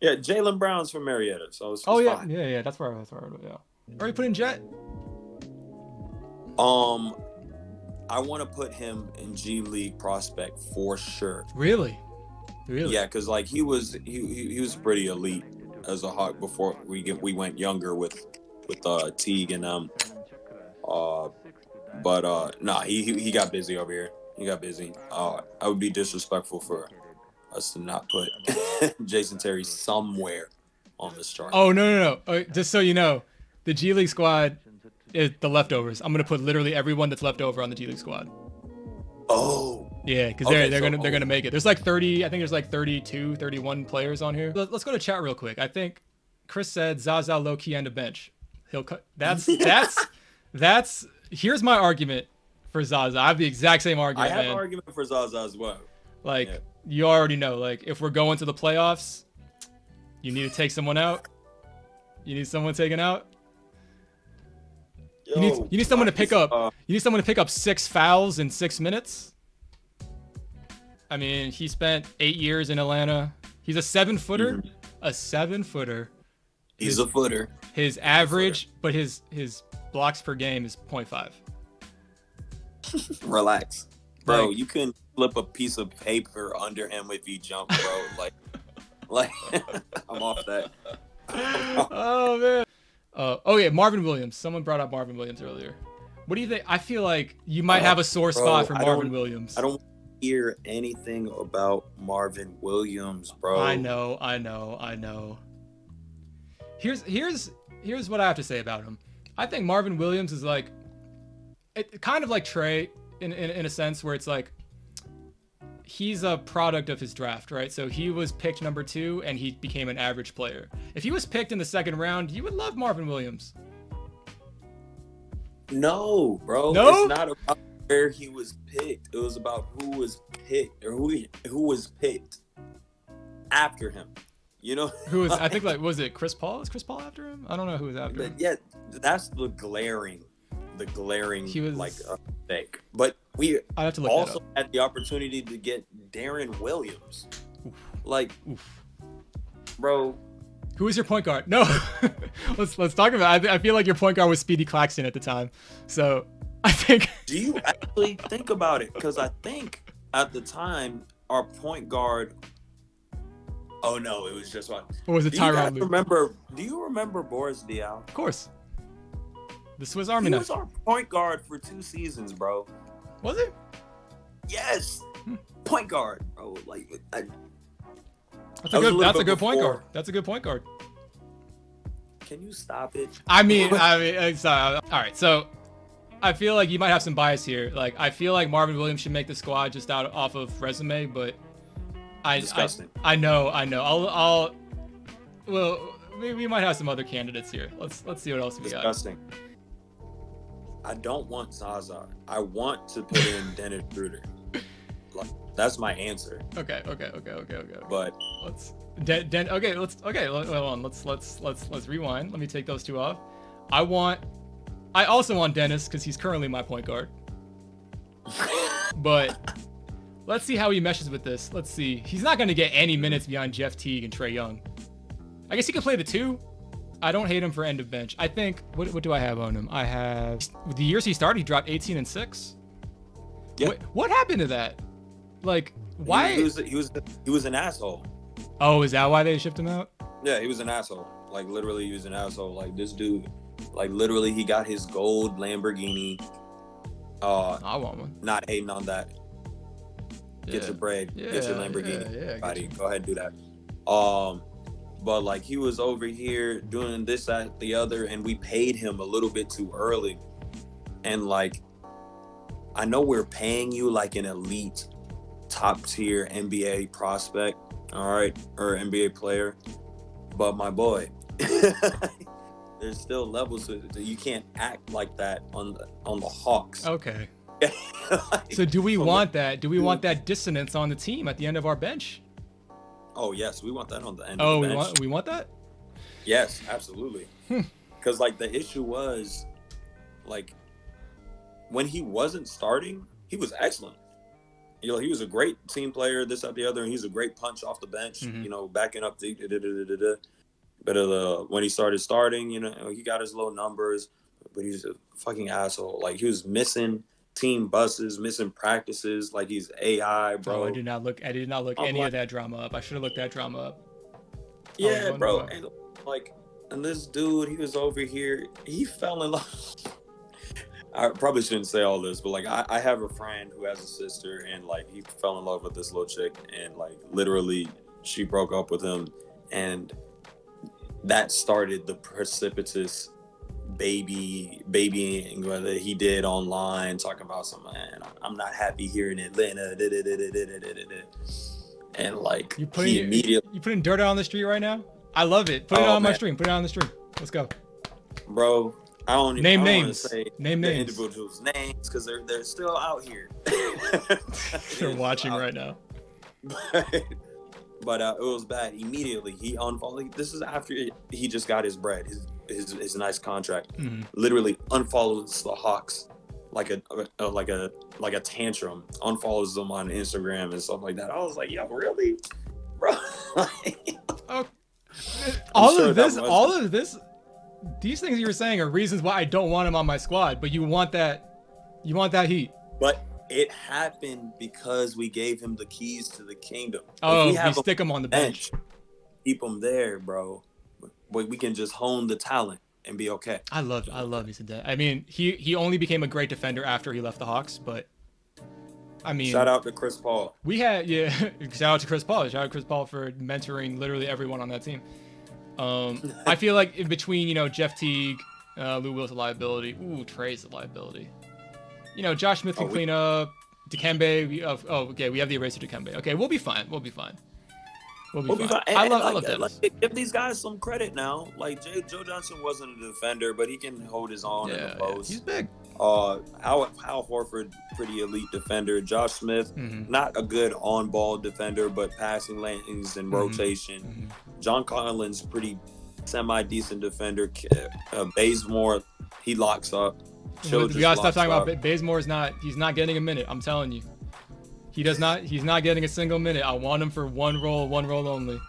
Yeah, Jaylen Brown's from Marietta, so it's fine. Yeah. That's where I was. Yeah. Already put in Jet. I want to put him in G League prospect for sure. Really? Yeah, because like he was pretty elite as a Hawk before we went younger with Teague and he got busy over here. He got busy. I would be disrespectful for us to not put Jason Terry somewhere on this chart. Oh no! Just so you know, the G League squad is the leftovers. I'm gonna put literally everyone that's left over on the G League squad. Oh. Yeah, because they're gonna make it. There's like 30. I think there's like 32, 31 players on here. Let's go to chat real quick. I think Chris said Zaza low key end a bench. He'll cut. That's. Here's my argument for Zaza. I have the exact same argument. I have an argument for Zaza as well. Like you already know. Like if we're going to the playoffs, you need to take someone out. You need someone taken out. Yo, you need someone to pick up. You need someone to pick up 6 fouls in 6 minutes. I mean, he spent 8 years in Atlanta. He's a 7-footer. Mm-hmm. A 7-footer. He's a footer. His average, but his blocks per game is 0.5. Relax, bro. You can flip a piece of paper under him if you jump, bro. like I'm off that. Oh man. Yeah, Marvin Williams. Someone brought up Marvin Williams earlier. What do you think? I feel like you might have a sore spot for Marvin Williams. I don't hear anything about Marvin Williams, bro. I know. Here's what I have to say about him. I think Marvin Williams is like, kind of like Trae in a sense where it's like, he's a product of his draft, right? So he was picked number 2 and he became an average player. If he was picked in the 2nd round, you would love Marvin Williams. No, bro. No? It's not about where he was picked. It was about who was picked or who was picked after him. You know? Who was, I think, like, was it Chris Paul? Is Chris Paul after him? I don't know who was after him. Yeah, that's the glaring he was, like mistake. But we also had the opportunity to get Darren Williams. Oof. Like, bro. Who was your point guard? No, let's talk about it. I feel like your point guard was Speedy Claxton at the time. So I think. Do you actually think about it? Because I think at the time our point guard. Oh no, it was just one. Or was it Tyronn Lue? Do you remember Boris Diaw? Of course. The Swiss Army knife. He was our point guard for 2 seasons, bro. Was it? Yes. Point guard, bro. Like, that's a good point guard. That's a good point guard. Can you stop it? I mean, sorry. All right, so I feel like you might have some bias here. Like, I feel like Marvin Williams should make the squad just off of resume, but disgusting. I know. We might have some other candidates here. Let's see what else we got. Disgusting. I don't want Zaza. I want to put in Dennis Schroeder. Like, that's my answer. Okay. But Let's hold on. Let's rewind. Let me take those two off. I also want Dennis because he's currently my point guard. But let's see how he meshes with this. Let's see. He's not going to get any minutes beyond Jeff Teague and Trae Young. I guess he could play the 2. I don't hate him for end of bench. I think, what do I have on him? I have, the years he started, he dropped 18 and 6. Yep. What happened to that? Like, why? He was an asshole. Oh, is that why they shipped him out? Yeah, he was an asshole. Like, literally, he was an asshole. Like, this dude, like, literally, he got his gold Lamborghini. I want one. Not hating on that. Get your bread. Get your Lamborghini. Yeah, Buddy, go ahead and do that. But, like, he was over here doing this, that, the other, and we paid him a little bit too early. And, like, I know we're paying you like an elite, top-tier NBA prospect, all right, or NBA player. But, my boy, there's still levels to it. You can't act like that on the Hawks. Okay. Like, so do we want that? Do we want that dissonance on the team at the end of our bench? Oh, yes, we want that on the end of the bench. We want that? Yes, absolutely. Because, like, the issue was, like, when he wasn't starting, he was excellent. You know, he was a great team player, this, that, the other, and he's a great punch off the bench, you know, backing up the But when he started starting, you know, he got his low numbers, but he's a fucking asshole. Like, he was missing team buses, missing practices, like he's AI, bro. Oh, I did not look any of that drama up. I should have looked that drama up. Yeah, bro. And, like, and this dude, he was over here, he fell in love. I probably shouldn't say all this, but, like, I have a friend who has a sister, and, like, he fell in love with this little chick, and, like, literally she broke up with him, and that started the precipitous babying that he did online, talking about something, man, I'm not happy here in Atlanta, and, like, you putting dirt out on the street right now? I love it. Put it on my stream. Put it on the stream. Let's go, bro. I don't even name want names. to say Name the names. individuals' names because they're still out here. They're watching right now. But it was bad. Immediately he unfollowed. This is after he just got his bread, his nice contract. Literally unfollows the Hawks like a tantrum. Unfollows them on Instagram and stuff like that. I was like, yo, really, bro? All of this. These things you were saying are reasons why I don't want him on my squad, but you want that heat. But it happened because we gave him the keys to the kingdom. Oh, we stick him on the bench. Keep him there, bro. But we can just hone the talent and be okay. I love he said that. I mean, he only became a great defender after he left the Hawks, but I mean, shout out to Chris Paul. Shout out to Chris Paul. Shout out to Chris Paul for mentoring literally everyone on that team. I feel like in between, you know, Jeff Teague, Lou Will's a liability. Ooh, Trae's a liability. You know, Josh Smith can clean up. Dikembe, we have the eraser Dikembe. Okay, we'll be fine. We'll be fine. I love that. Like, give these guys some credit now. Like, Joe Johnson wasn't a defender, but he can hold his own in the post. He's big. Hal Horford, pretty elite defender. Josh Smith, not a good on-ball defender, but passing lanes and rotation. John Collins, pretty semi-decent defender. Bazemore, he locks up. We gotta stop talking about Bazemore. He's not getting a minute. I'm telling you, he's not getting a single minute. I want him for one role only.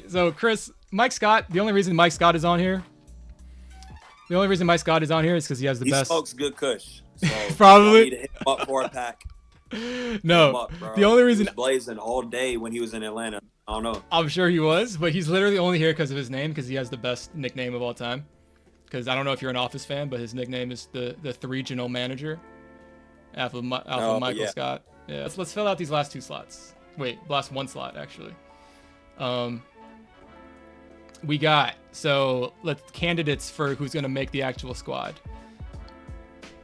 So Chris, Mike Scott. The only reason Mike Scott is on here is because he has the best. He smokes good kush. So probably. Need to hit him up for a pack. No, the only reason he was blazing all day when he was in Atlanta. I don't know. I'm sure he was, but he's literally only here because of his name, because he has the best nickname of all time. Because I don't know if you're an Office fan, but his nickname is the regional manager, Alpha Michael Scott. Yeah. Let's fill out these last two slots. Wait, last one slot actually. We got candidates for who's gonna make the actual squad.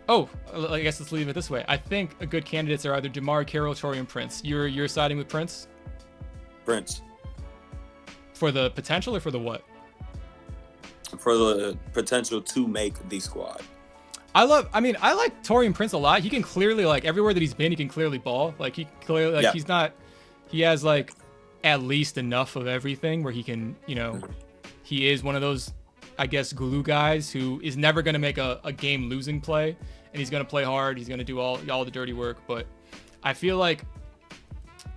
Oh, I guess let's leave it this way. I think good candidates are either DeMar Carroll, Torian Prince. You're siding with Prince? Prince. For the potential or for the what? For the potential to make the squad. I like Taurean Prince a lot. He can clearly, like, everywhere that he's been, he can clearly ball. Like, he clearly, like, he has, like, at least enough of everything where he can, you know, he is one of those, I guess, glue guys who is never going to make a game losing play, and he's going to play hard. He's going to do all the dirty work. But I feel like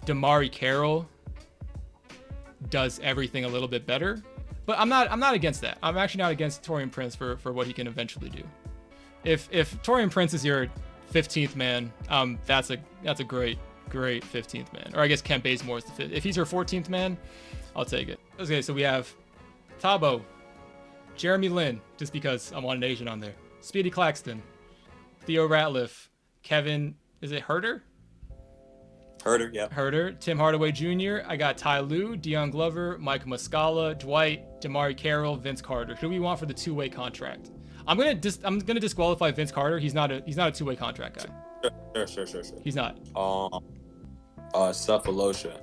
DeMarre Carroll does everything a little bit better. But I'm not against that. I'm actually not against Taurean Prince for what he can eventually do. If Taurean Prince is your 15th man, that's a great 15th man. Or I guess Kent Bazemore is the 5th. If he's your 14th man, I'll take it. Okay, so we have Thabo, Jeremy Lin, just because I want an Asian on there. Speedy Claxton, Theo Ratliff, Kevin, is it Herter? Herter, yeah. Herter, Tim Hardaway Jr. I got Ty Lue, Deion Glover, Mike Muscala, Dwight, DeMarre Carroll, Vince Carter. Who do we want for the two-way contract? I'm gonna disqualify Vince Carter. He's not a two-way contract guy. Sure. He's not. Cephalosha.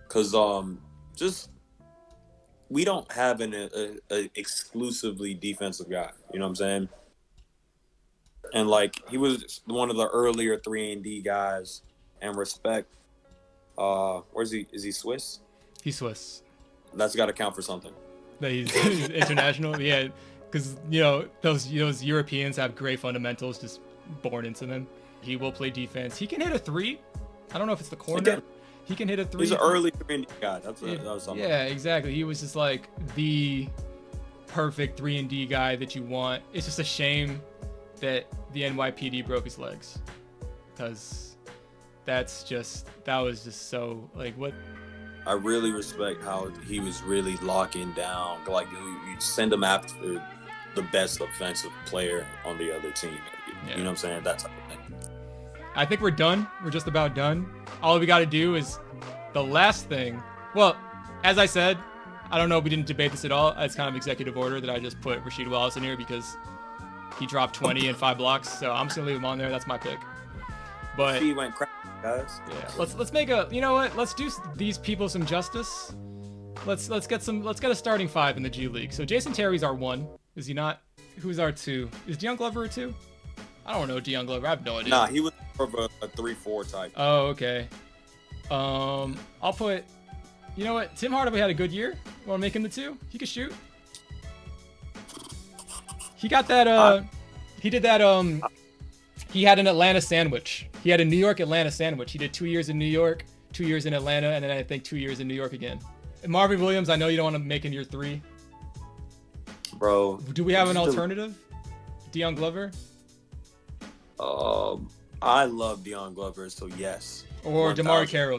Cause just we don't have an exclusively defensive guy. You know what I'm saying? And like he was one of the earlier 3-and-D guys, and respect. Where's he? Is he Swiss? He's Swiss. That's got to count for something. That he's international, yeah. Because you know those Europeans have great fundamentals just born into them. He will play defense. He can hit a three. I don't know if it's the corner. He can hit a three. He's an early 3-and-D guy. That was something. Yeah, exactly. He was just like the perfect 3-and-D guy that you want. It's just a shame that the NYPD broke his legs, because that was just so like what. I really respect how he was really locking down. Like you send him after the best offensive player on the other team. You know what I'm saying? That type of thing. I think we're done. We're just about done. All we got to do is the last thing. Well, as I said, I don't know if we didn't debate this at all. It's kind of executive order that I just put Rasheed Wallace in here because he dropped 20 and 5 blocks. So I'm just gonna leave him on there. That's my pick. But he went crap, guys. Yeah, let's make a. You know what? Let's do these people some justice. Let's get a starting 5 in the G League. So Jason Terry's our 1. Is he not? Who's our 2? Is Deion Glover a 2? I don't know Deion Glover. I have no idea. Nah, he was more of a 3-4 type. Oh, okay. I'll put. You know what? Tim Hardaway had a good year. Want to make him the 2? He could shoot. He got that. He did that. He had an Atlanta sandwich. He had a New York Atlanta sandwich. He did 2 years in New York, 2 years in Atlanta, and then I think 2 years in New York again. And Marvin Williams, I know you don't want to make him your 3. Bro. Do we have an alternative? Deion Glover? I love Deion Glover, so yes. Or DeMarre Carroll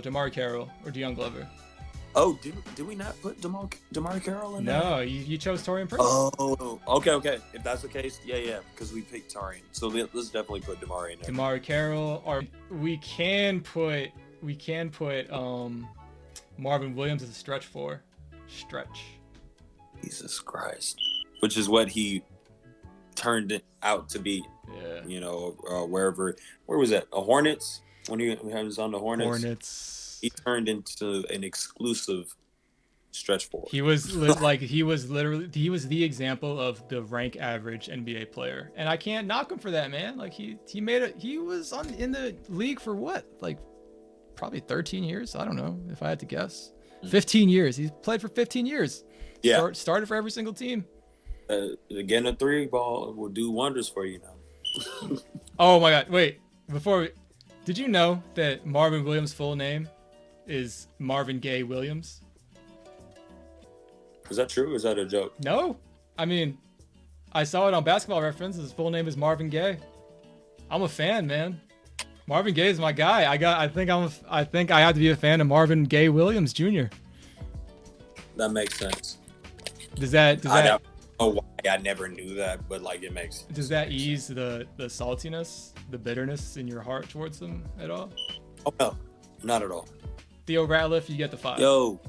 or Deion Glover. Oh, did we not put DeMarre Carroll in there? No, you chose Taurean Prince. Oh, okay. If that's the case, yeah, because we picked Taurean. So let's definitely put DeMarre in there. DeMarre Carroll, or we can put Marvin Williams as a stretch 4. Stretch. Jesus Christ. Which is what he turned it out to be. Yeah. You know, where was that? A Hornets? When he was on the Hornets. He turned into an exclusive stretch 4. He was the example of the rank average NBA player, and I can't knock him for that, man. Like he was in the league for what, like probably 13 years. I don't know if I had to guess. 15 years. He's played for 15 years. Yeah. Started for every single team. Getting a 3 ball will do wonders for you now. Oh my God! Wait, did you know that Marvin Williams' full name is Marvin Gaye Williams? Is that true or is that a joke? No. I mean, I saw it on Basketball Reference. His full name is Marvin Gaye. I'm a fan, man. Marvin Gaye is my guy. I think I have to be a fan of Marvin Gaye Williams Jr. That makes sense. I don't know why I never knew that, but like it makes sense. Does that ease the saltiness, the bitterness in your heart towards them at all? Oh no, not at all. Theo Ratliff, you get the 5. Yo.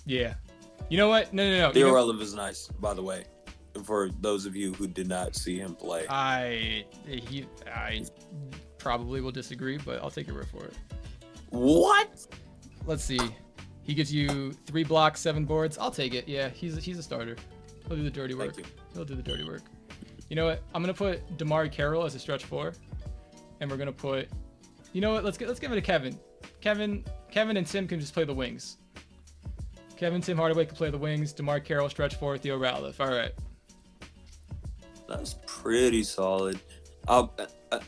Yeah. You know what? No. Theo Ratliff is nice, by the way. For those of you who did not see him play. I probably will disagree, but I'll take your word for it. What? Let's see. He gives you 3 blocks, 7 boards. I'll take it. Yeah, he's a starter. He'll do the dirty work. Thank you. He'll do the dirty work. You know what? I'm gonna put DeMar Carroll as a stretch 4, and we're gonna put. You know what? Let's give it to Kevin. Kevin and Tim can just play the wings. Kevin, Tim Hardaway can play the wings. DeMar Carroll stretch 4. Theo Ratliff. All right. That's pretty solid. I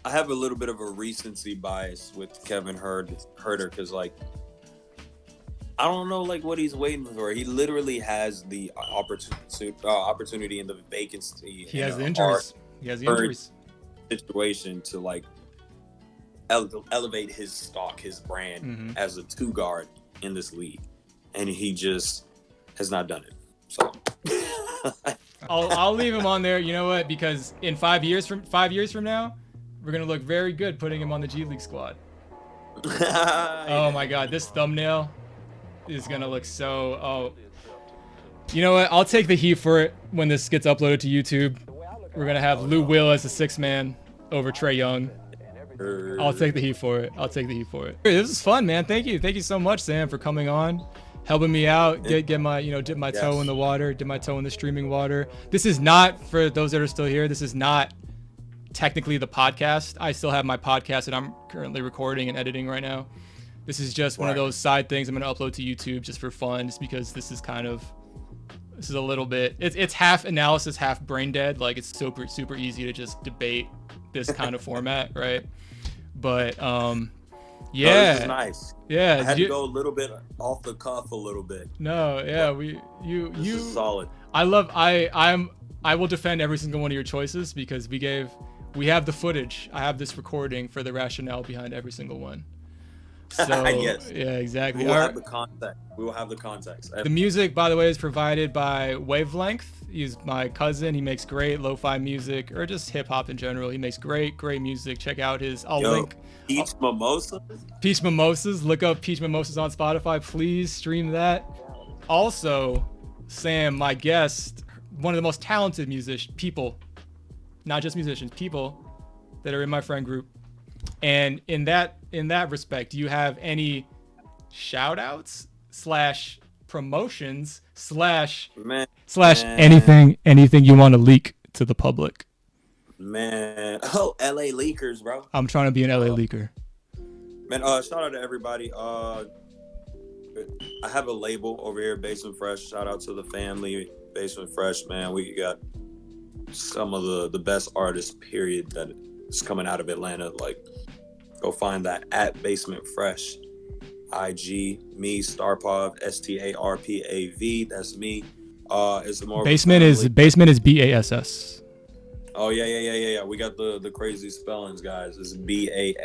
have a little bit of a recency bias with Kevin Herter because, like, I don't know, like, what he's waiting for. He literally has the opportunity and the vacancy. He has the injuries. He has the injuries. Situation to, like, elevate his stock, his brand as a 2 guard in this league, and he just has not done it. So I'll leave him on there. You know what? Because in 5 years from now, we're gonna look very good putting him on the G League squad. Oh my God, this thumbnail is gonna look so. Oh, you know what? I'll take the heat for it when this gets uploaded to YouTube. We're gonna have Lou Will as the 6th man over Trae Young. I'll take the heat for it. This is fun, man. Thank you so much, Sam, for coming on, helping me out, get my, dip my toe in the water, dip my toe in the streaming water. This is not, for those that are still here, this is not technically the podcast. I still have my podcast that I'm currently recording and editing right now. This is just one of those side things I'm going to upload to YouTube just for fun, just because this is a little bit, it's half analysis, half brain dead. Like, it's super easy to just debate this kind of format, right? But yeah, this is nice. Yeah, I had to go a little bit off the cuff a little bit. No, yeah, This is solid. I will defend every single one of your choices because we have the footage. I have this recording for the rationale behind every single one. So yes. Yeah, exactly. We will have the context. We will have the context. The music, by the way, is provided by Wavelength. He's my cousin. He makes great lo-fi music, or just hip hop in general. He makes great music. Check out his. I'll link. Peach Mimosas. Peach Mimosas. Look up Peach Mimosas on Spotify. Please stream that. Also, Sam, my guest, one of the most talented people, not just musicians, people that are in my friend group. And in that respect, do you have any shout outs / promotions / anything you want to leak to the public? Man, LA leakers, bro. I'm trying to be an LA leaker. Man, shout out to everybody. I have a label over here, Basement Fresh. Shout out to the family, Basement Fresh, man. We got some of the best artists, period, that is coming out of Atlanta. Like, go find that at Basement Fresh. IG, me, Starpav, STARPAV. That's me. It's more basement is BASS. Oh yeah. We got the crazy spellings, guys. It's BASSMINT.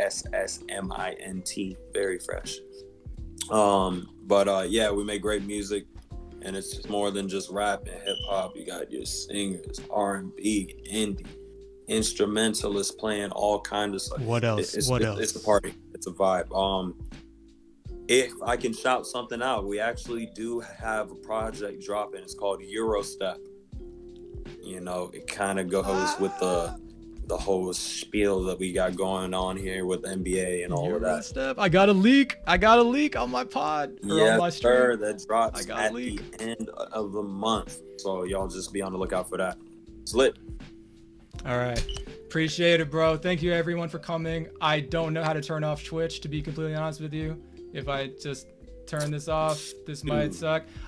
Very fresh. But yeah, we make great music, and it's just more than just rap and hip hop. You got your singers, R&B, indie, instrumentalists playing all kinds of stuff. What else? It's a party. It's a vibe. If I can shout something out, we actually do have a project dropping. It's called Eurostep. It kind of goes with the whole spiel that we got going on here with the NBA and all of that. Eurostep. I got a leak on my pod. Yes, on my stream. sir. That drops at the end of the month. So y'all just be on the lookout for that. It's lit. All right. Appreciate it, bro. Thank you, everyone, for coming. I don't know how to turn off Twitch, to be completely honest with you. If I just turn this off, this might suck.